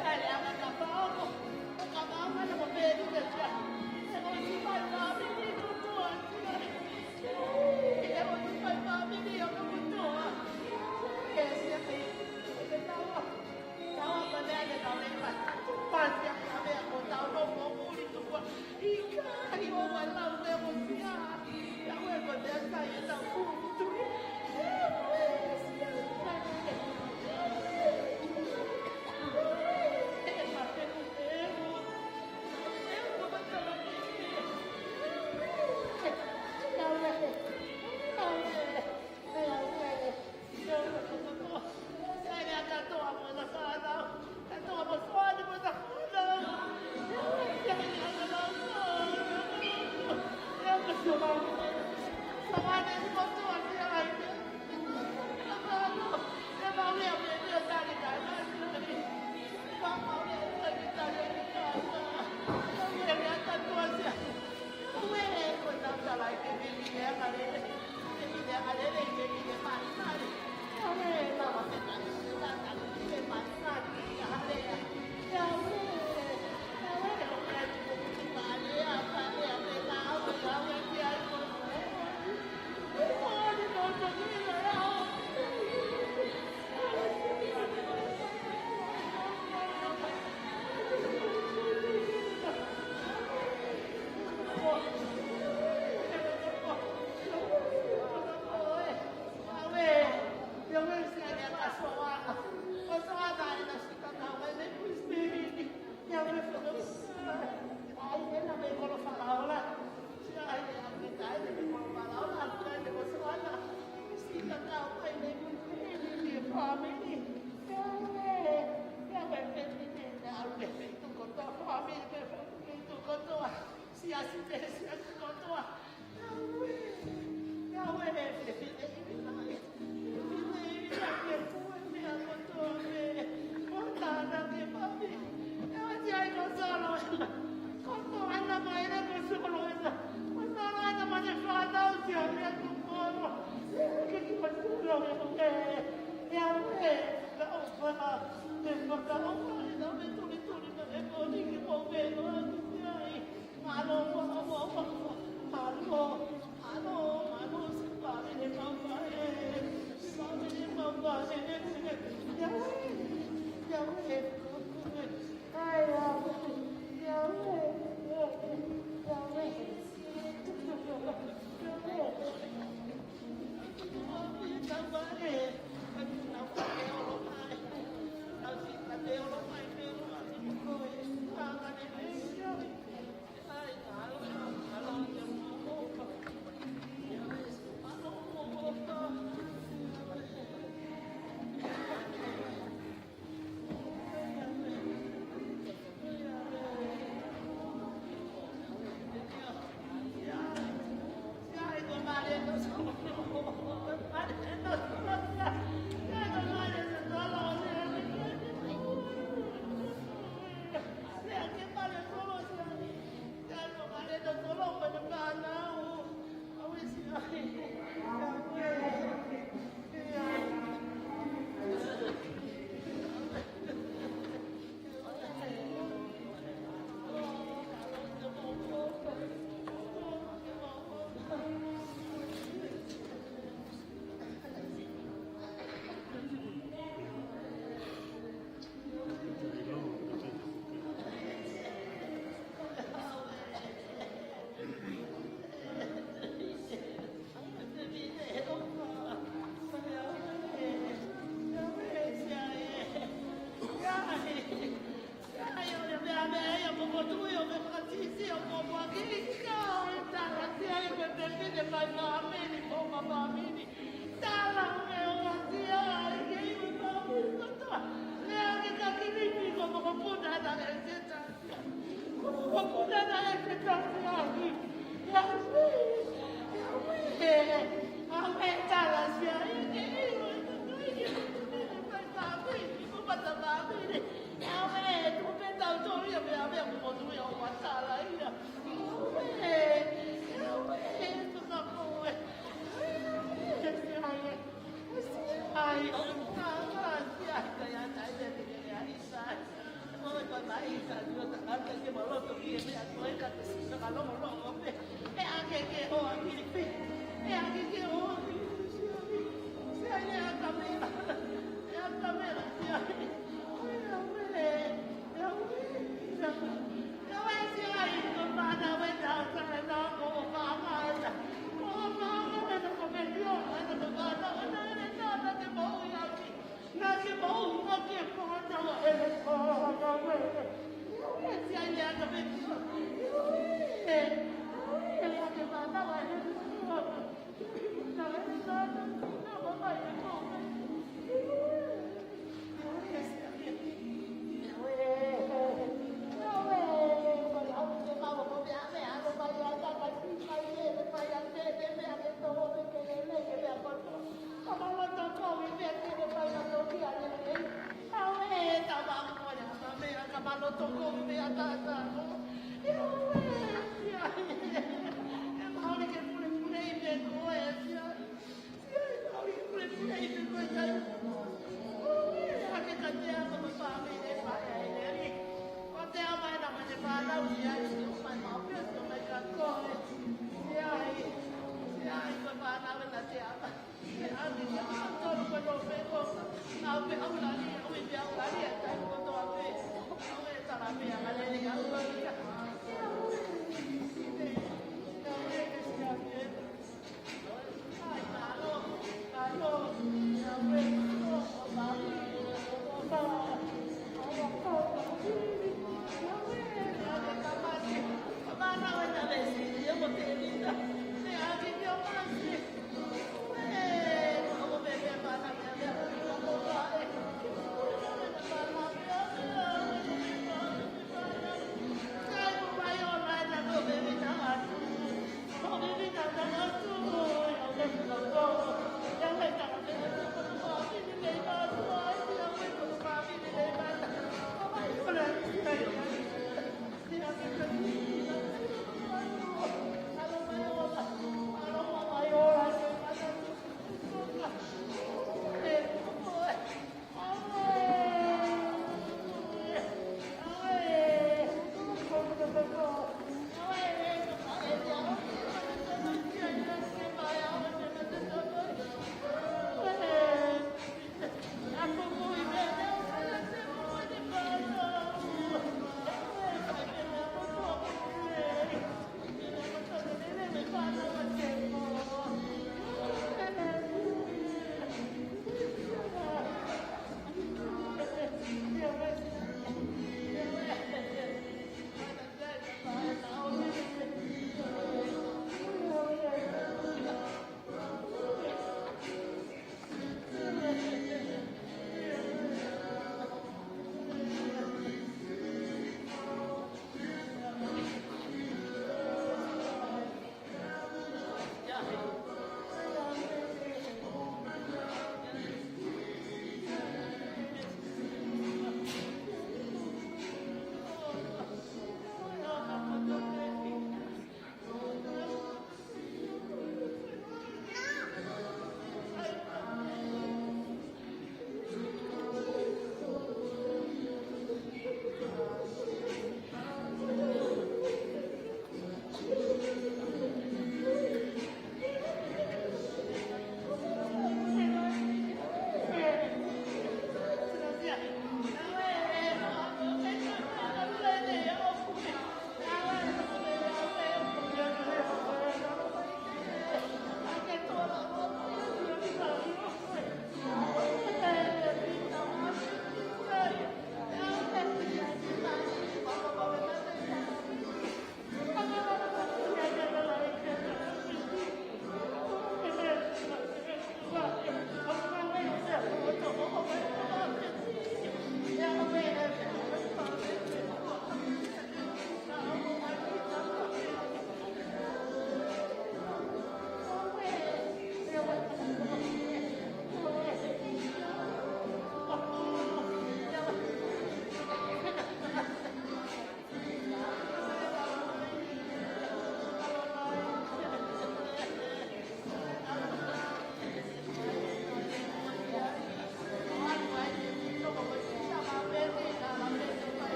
Saya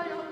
Amen.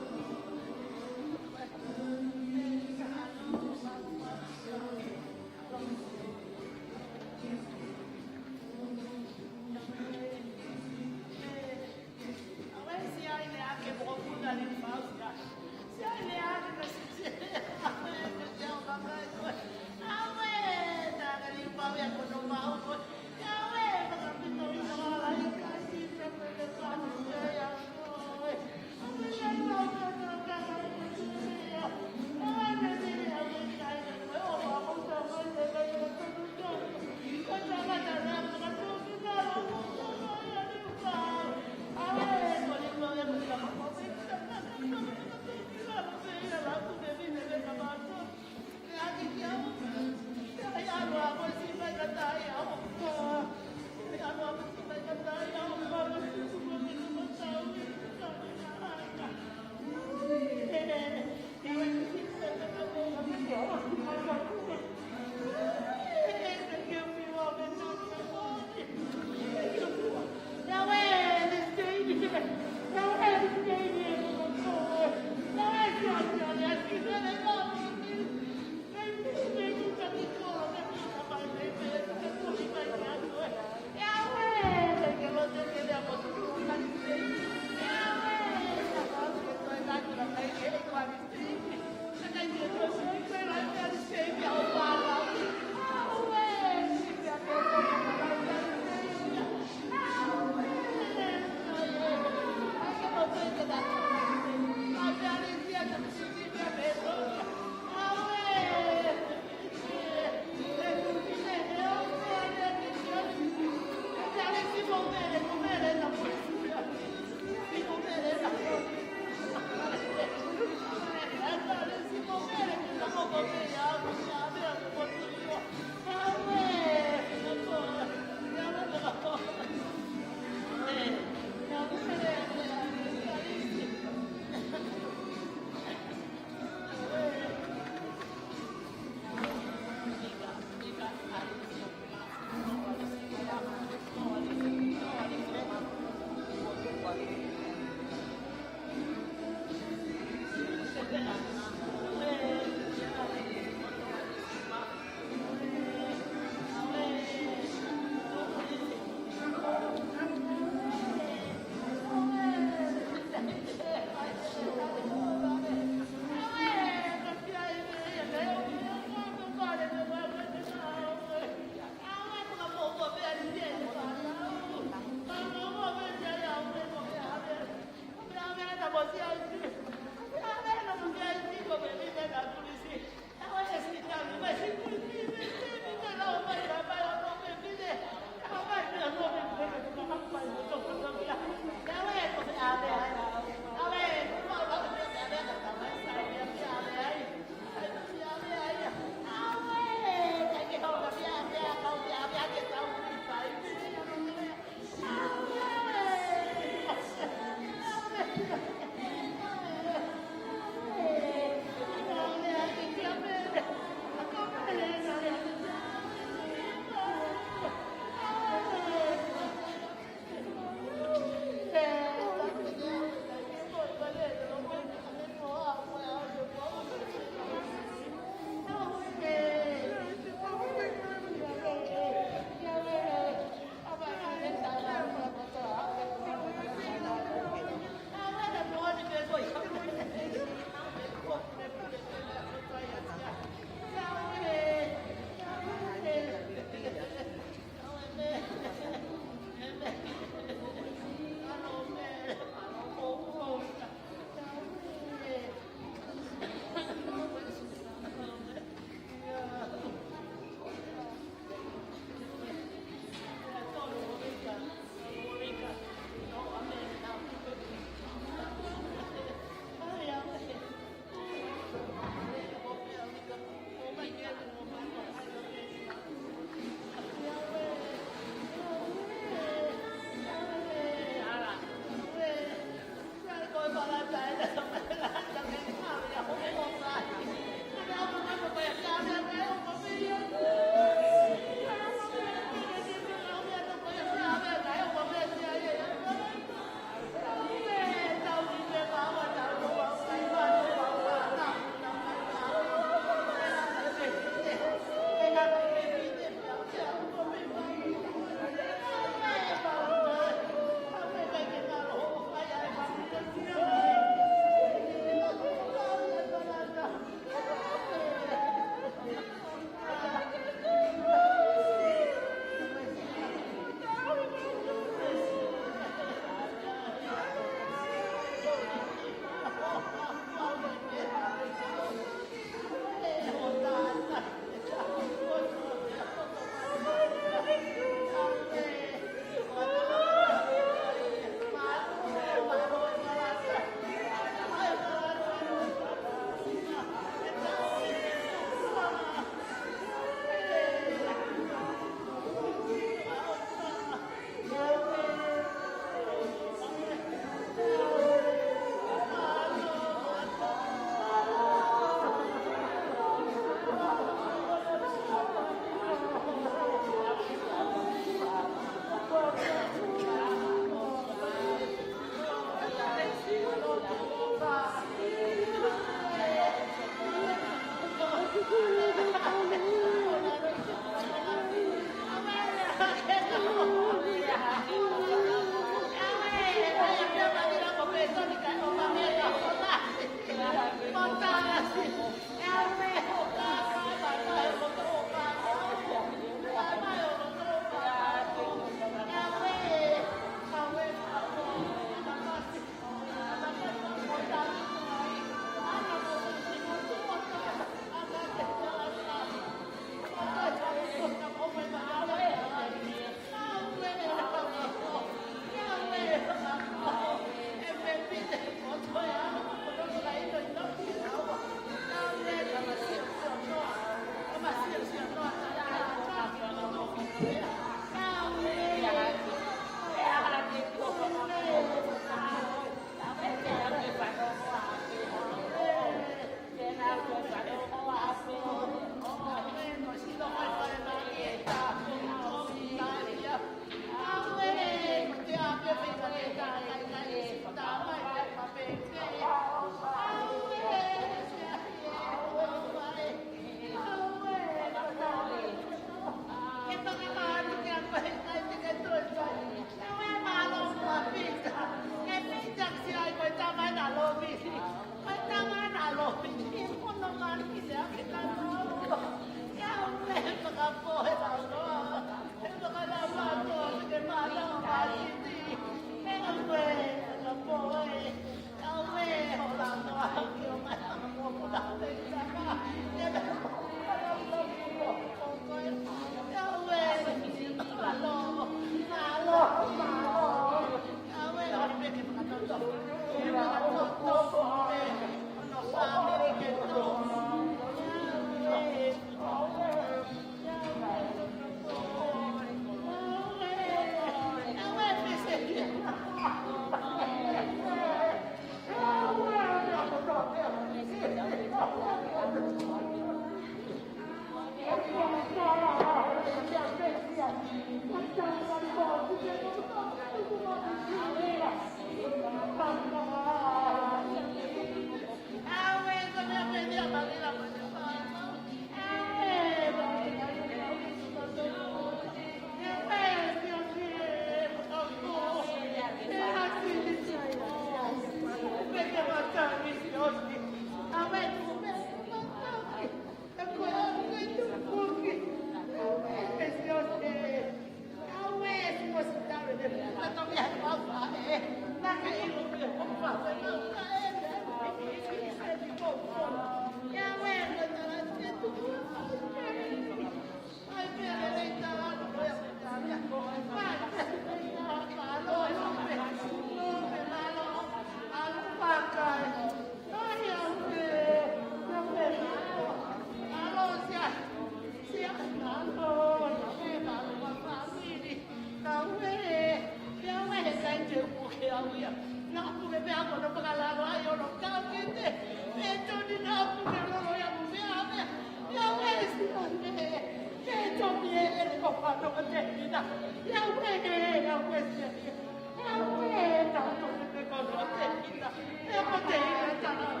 Gracias.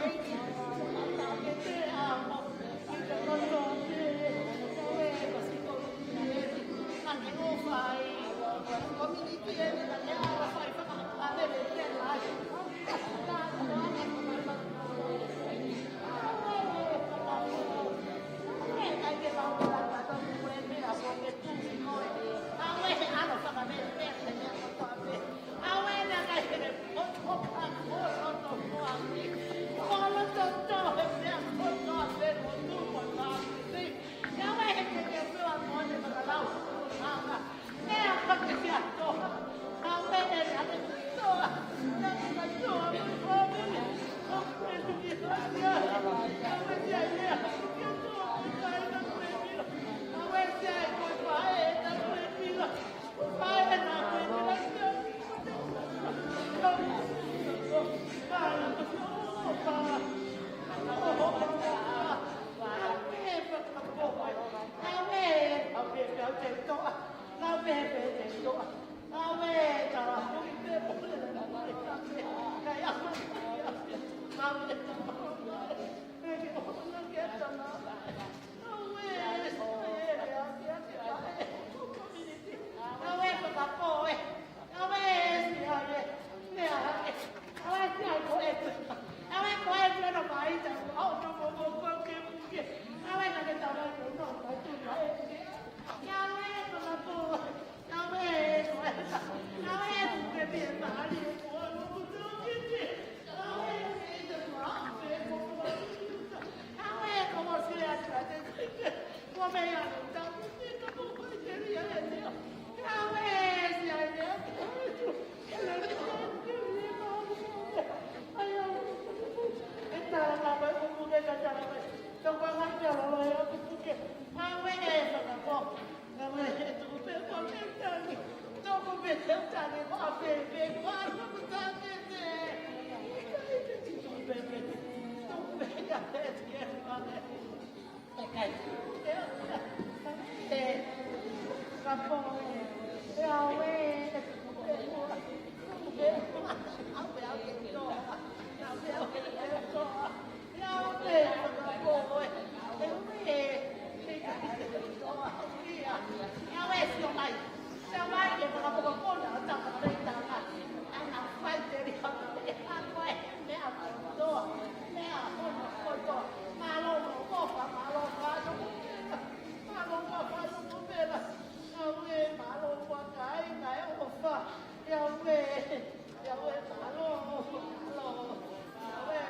Thank you.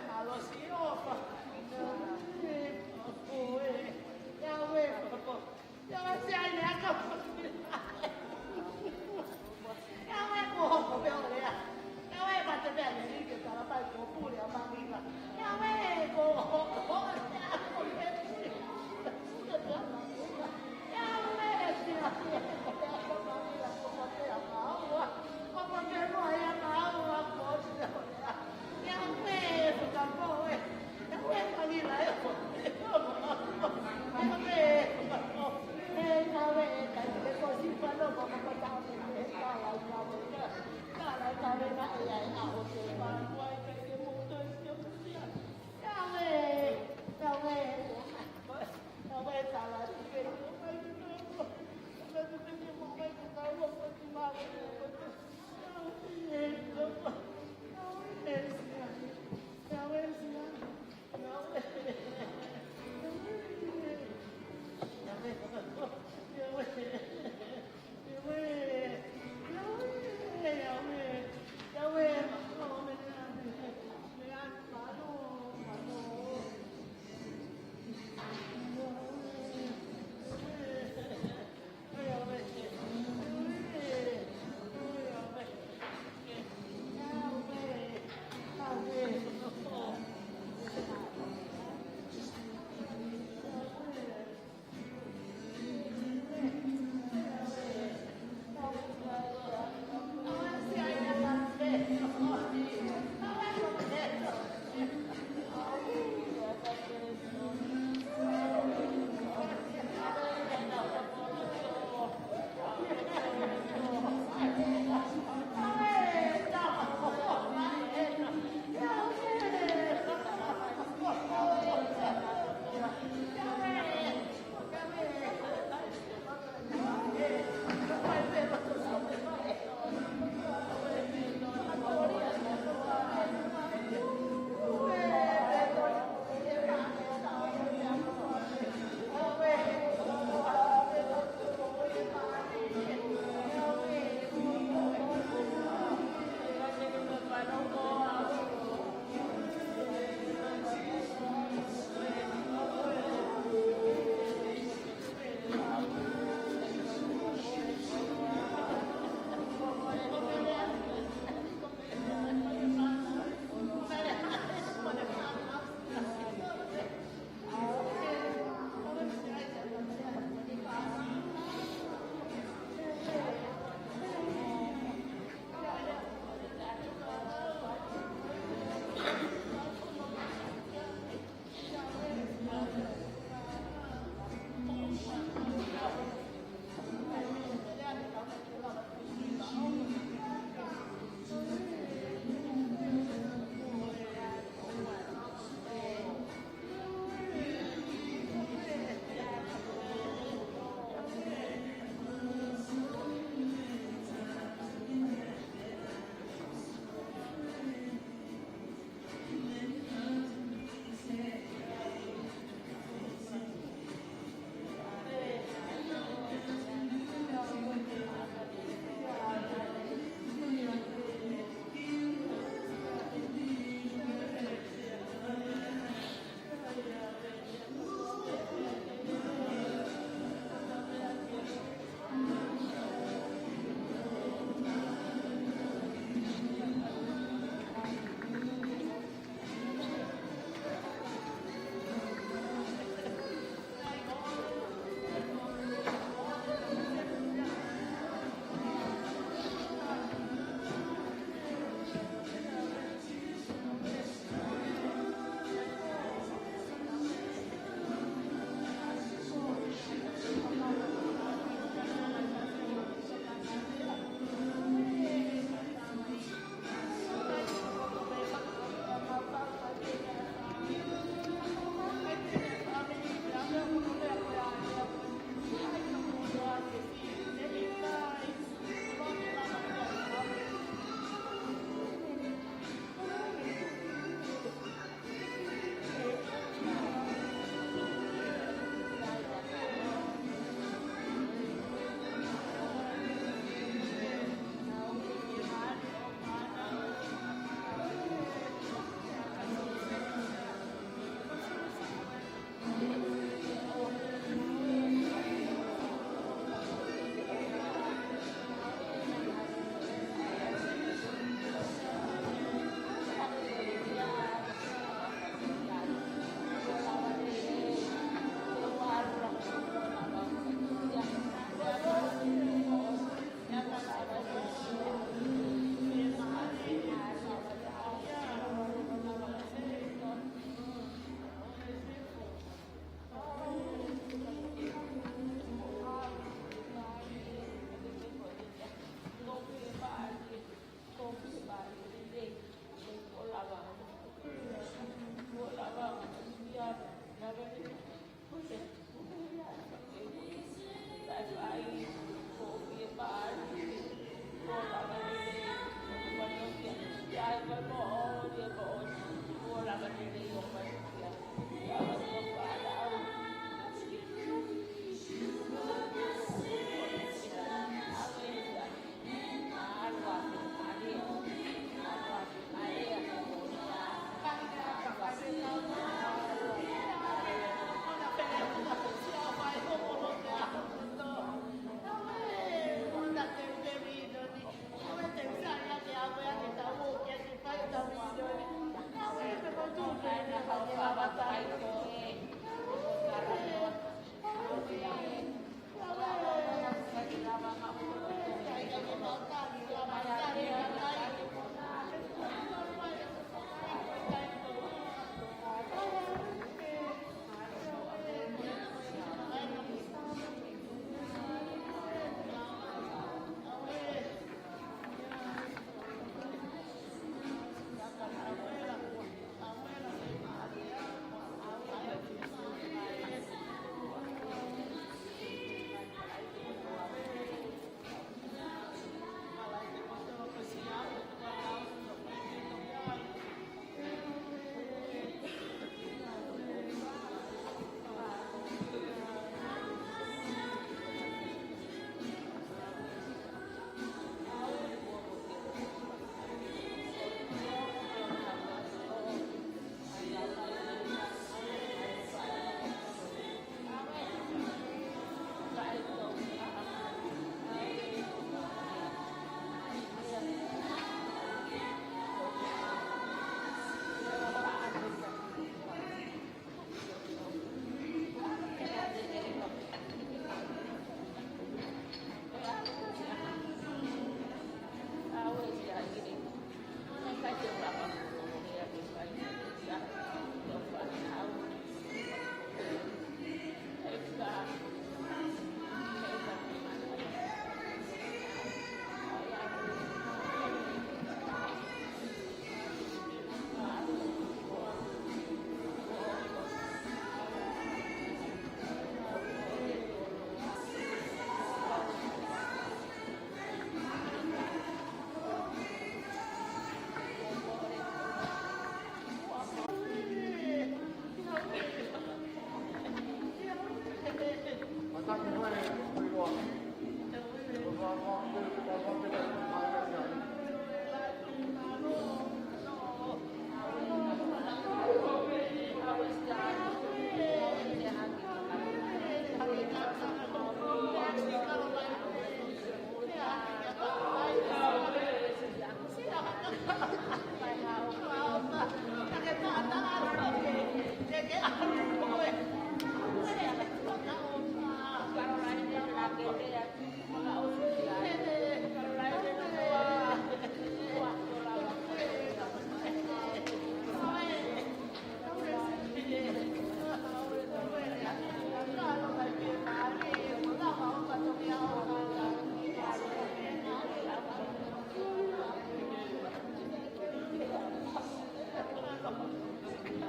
Malo si ofa,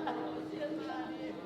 Thank you.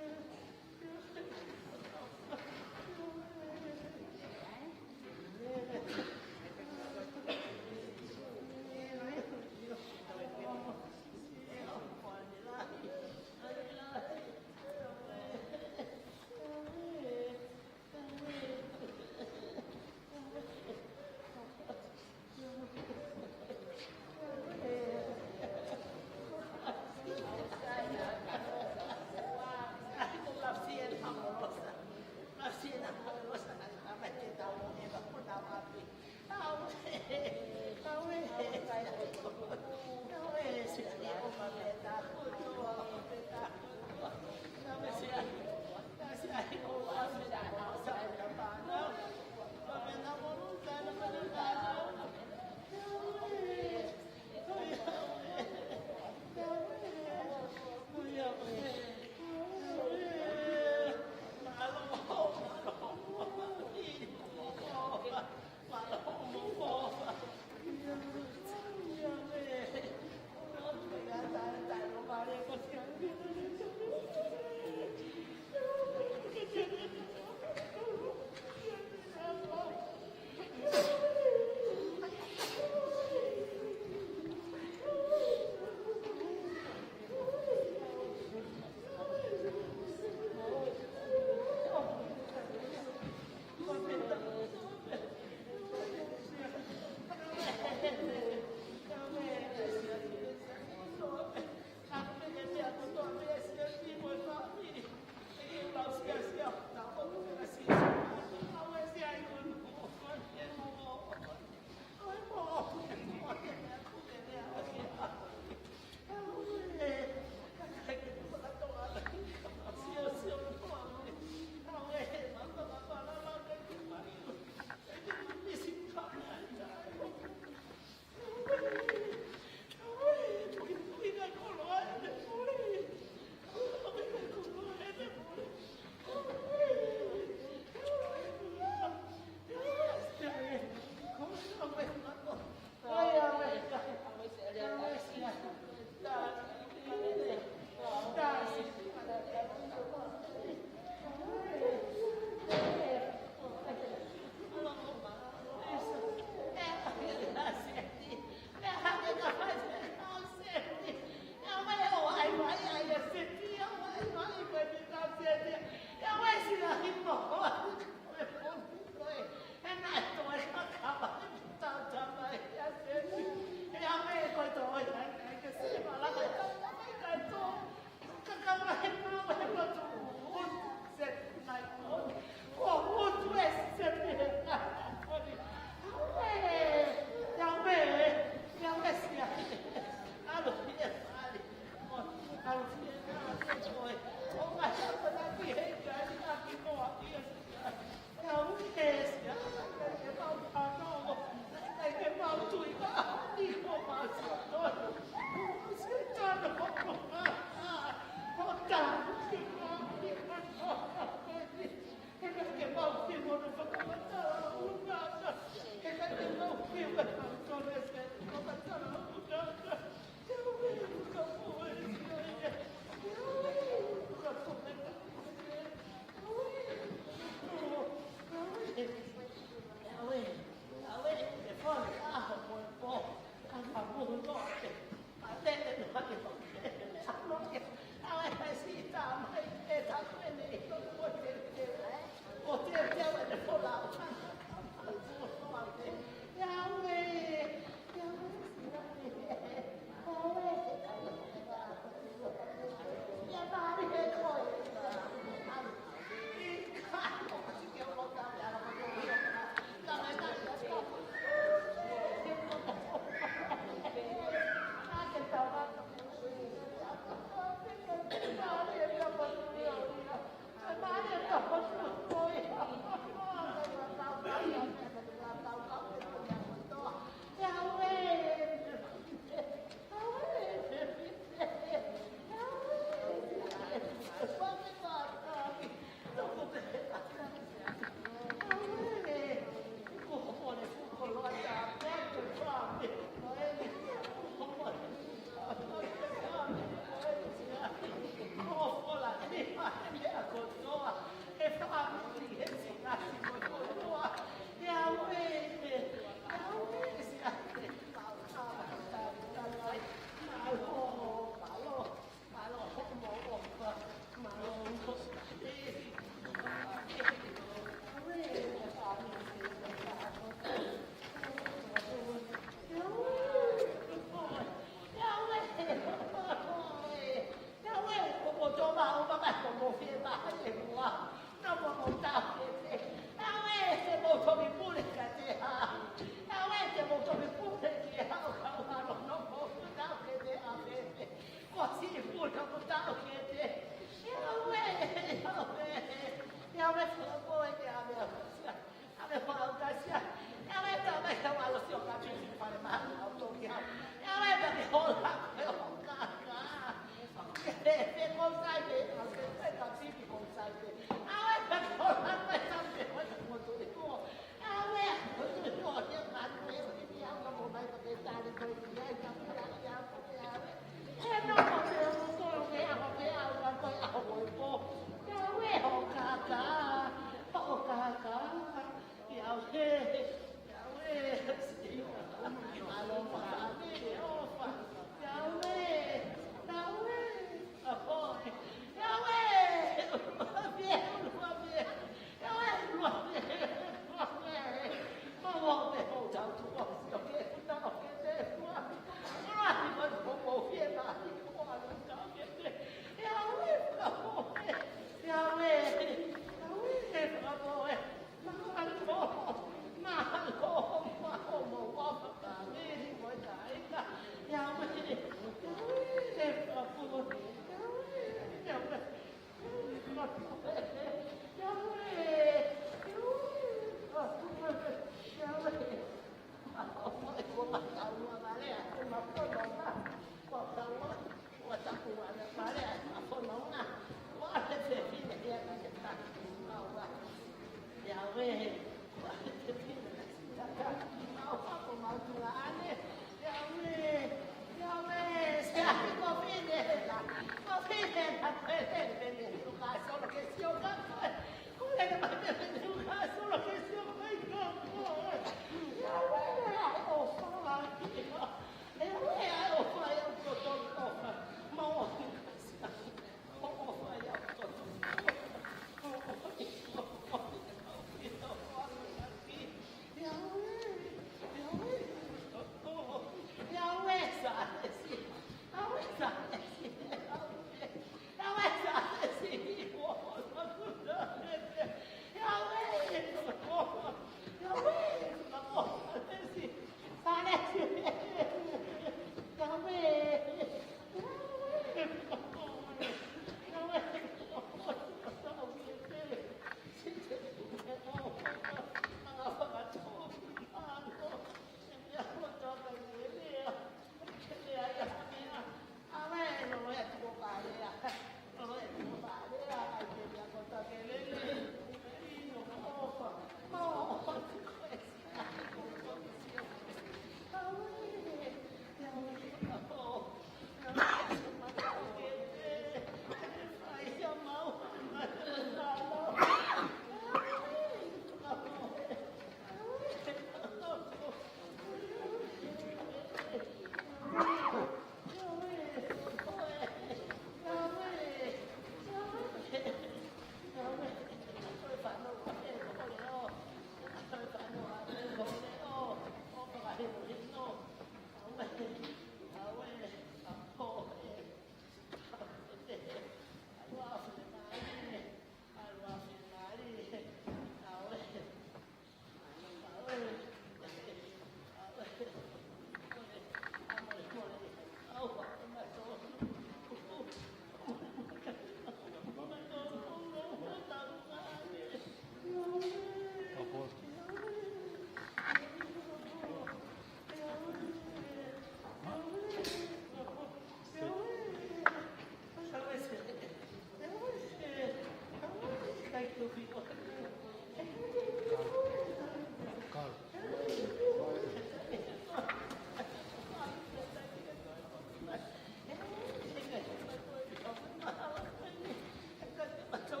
Macam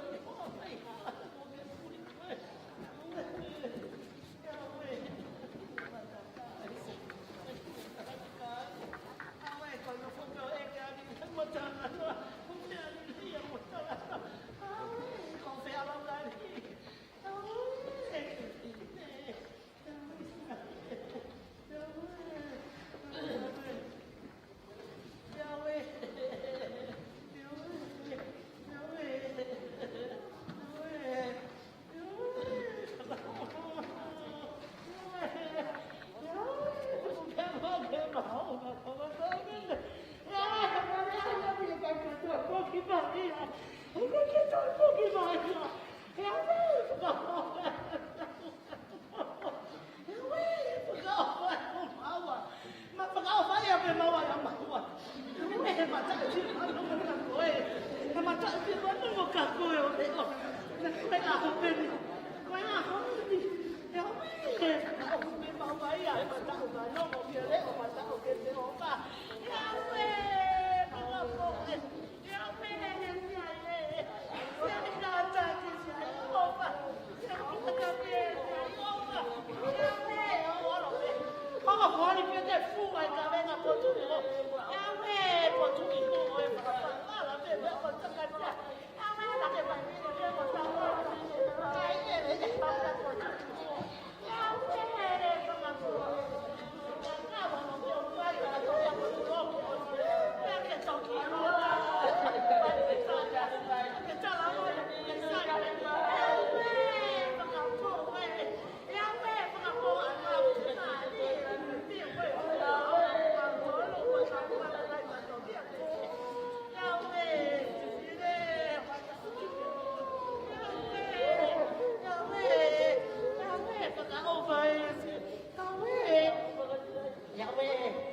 Yahweh,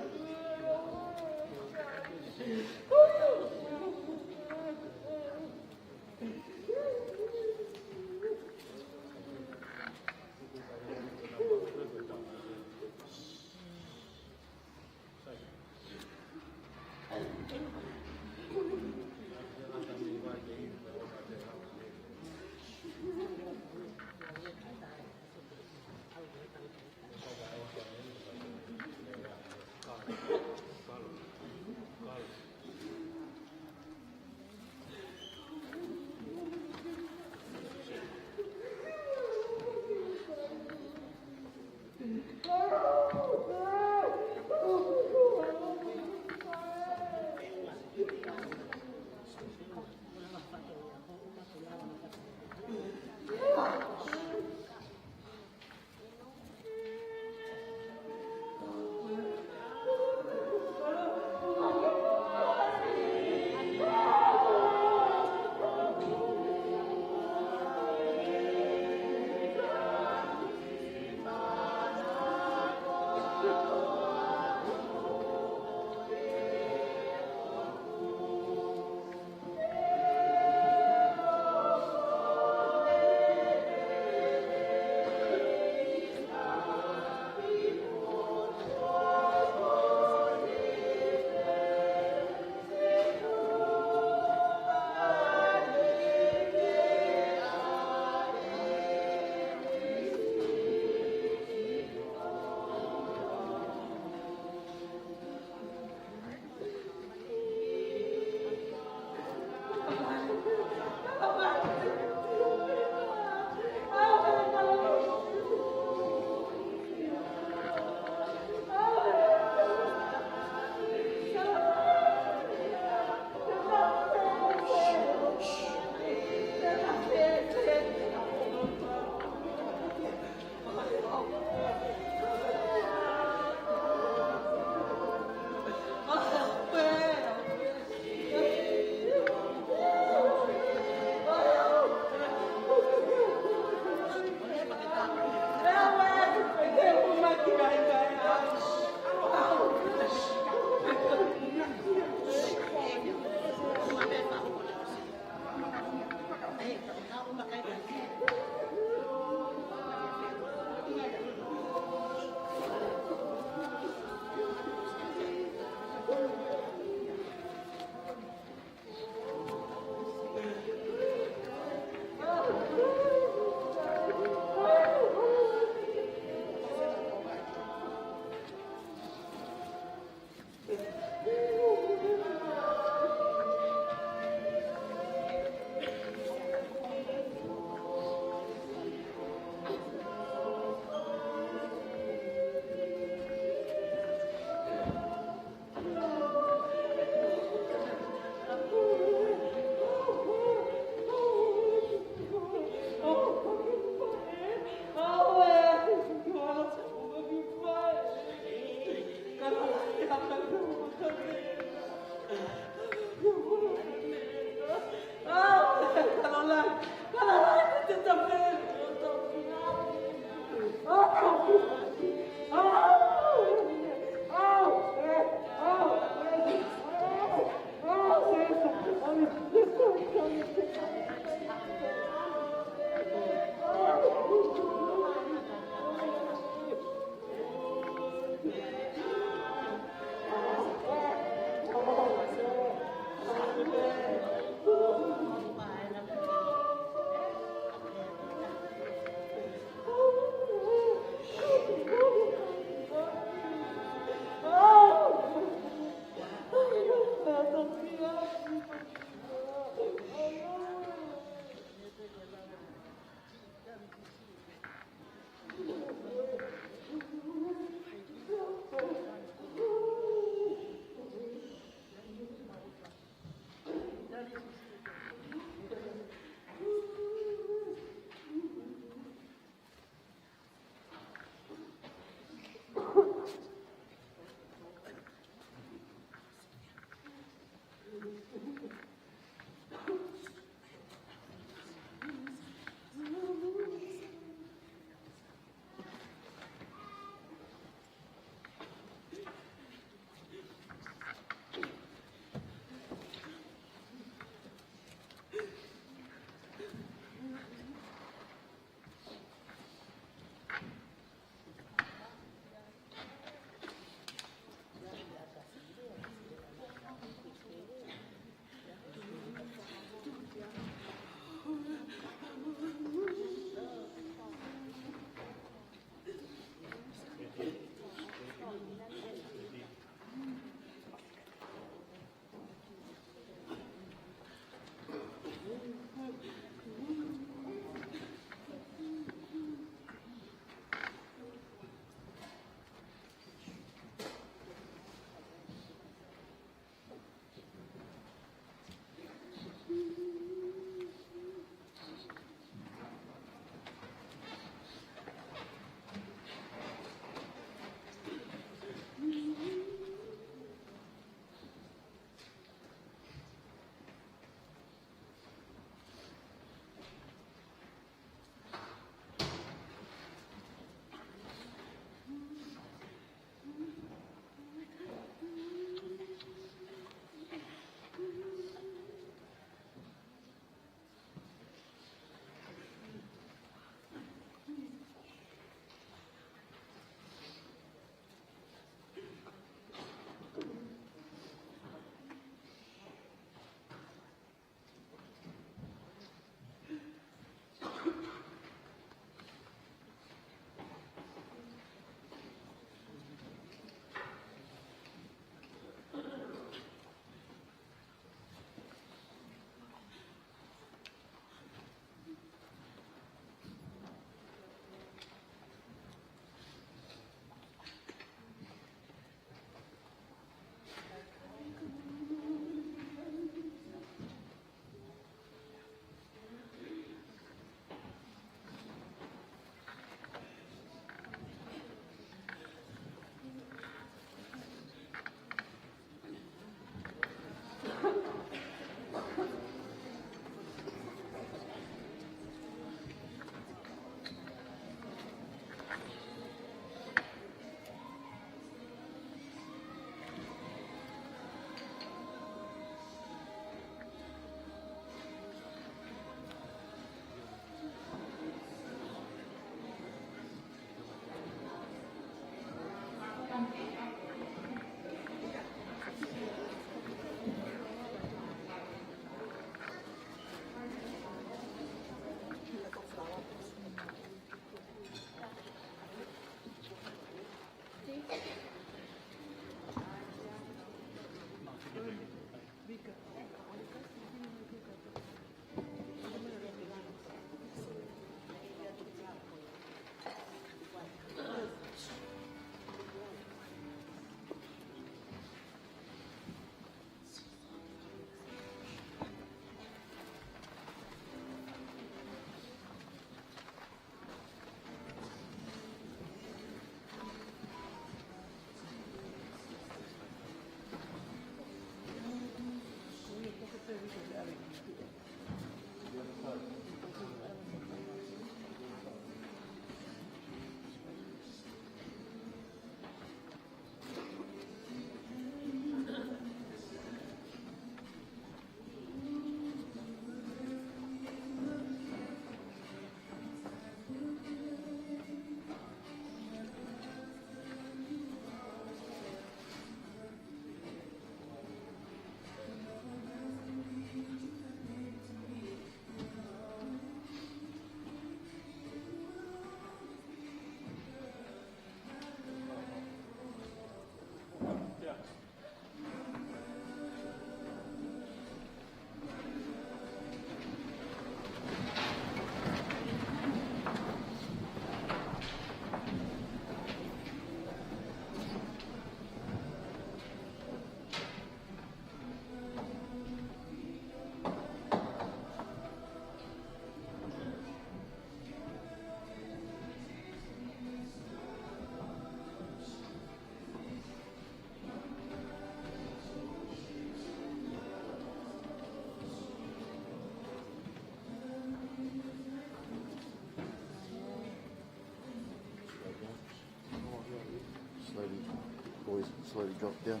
always slowly drop down.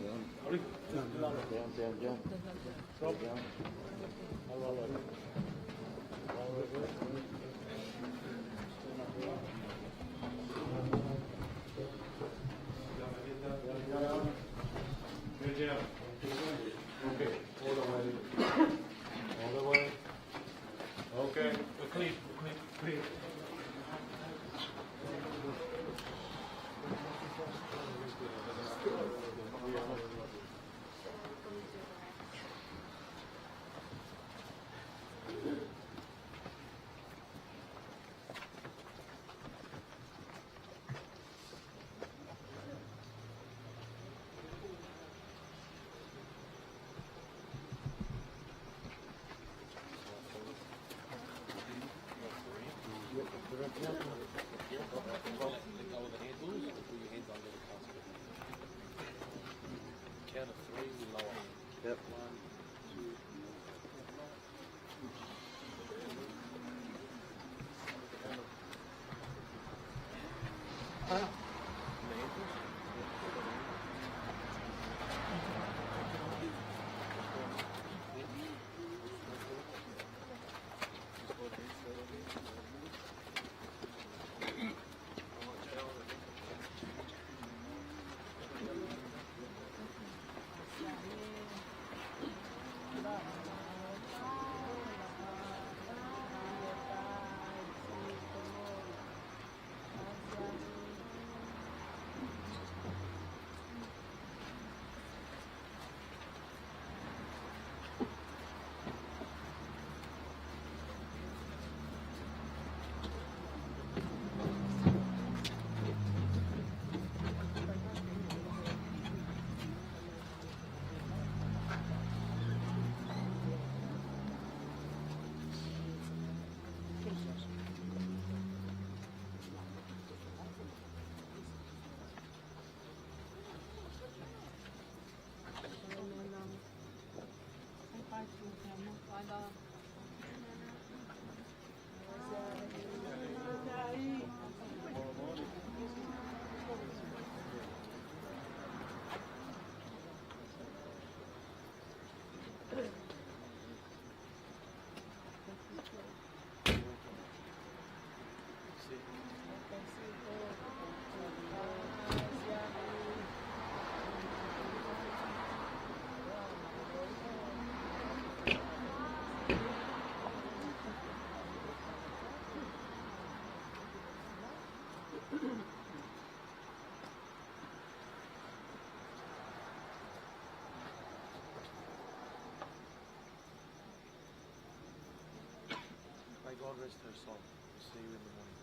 Down. Drop down. Good job. Okay, all the way. All the way. Okay, clean. Count of three, lower. Yep. May God rest her soul. See you in the morning.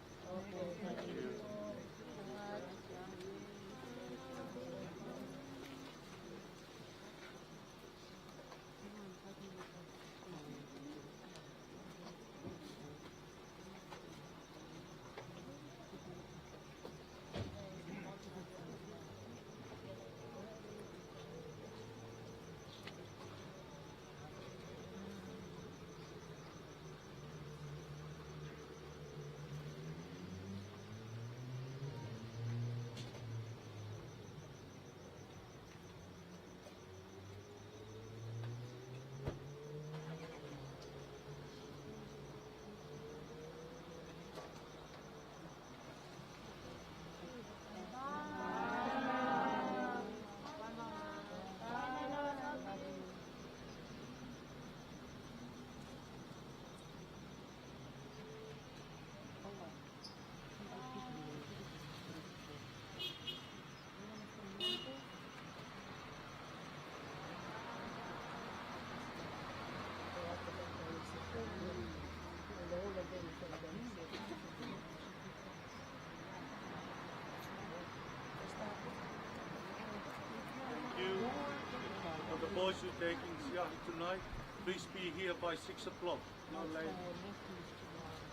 Thank you. For the boys who are taking Siahi tonight, please be here by 6 o'clock. No later.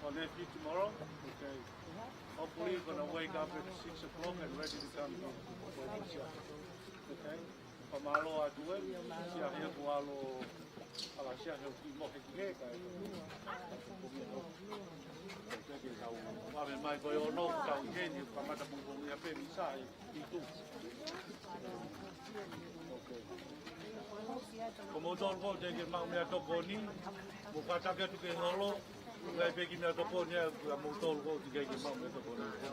Or nephew tomorrow? Okay. Hopefully you're going to wake up at 6 o'clock and ready to come here. Okay? Pamalo atue, Siahi kualo ala sia no ki mo ke ka ave mai ko no ka ke ni ka mata pungu ya pe mi sai itu como todo go de que mau me tocó ni mo ka ta ke tu ke ngolo ngai pe ki me tocó ni mo todo go de que mau me tocó ni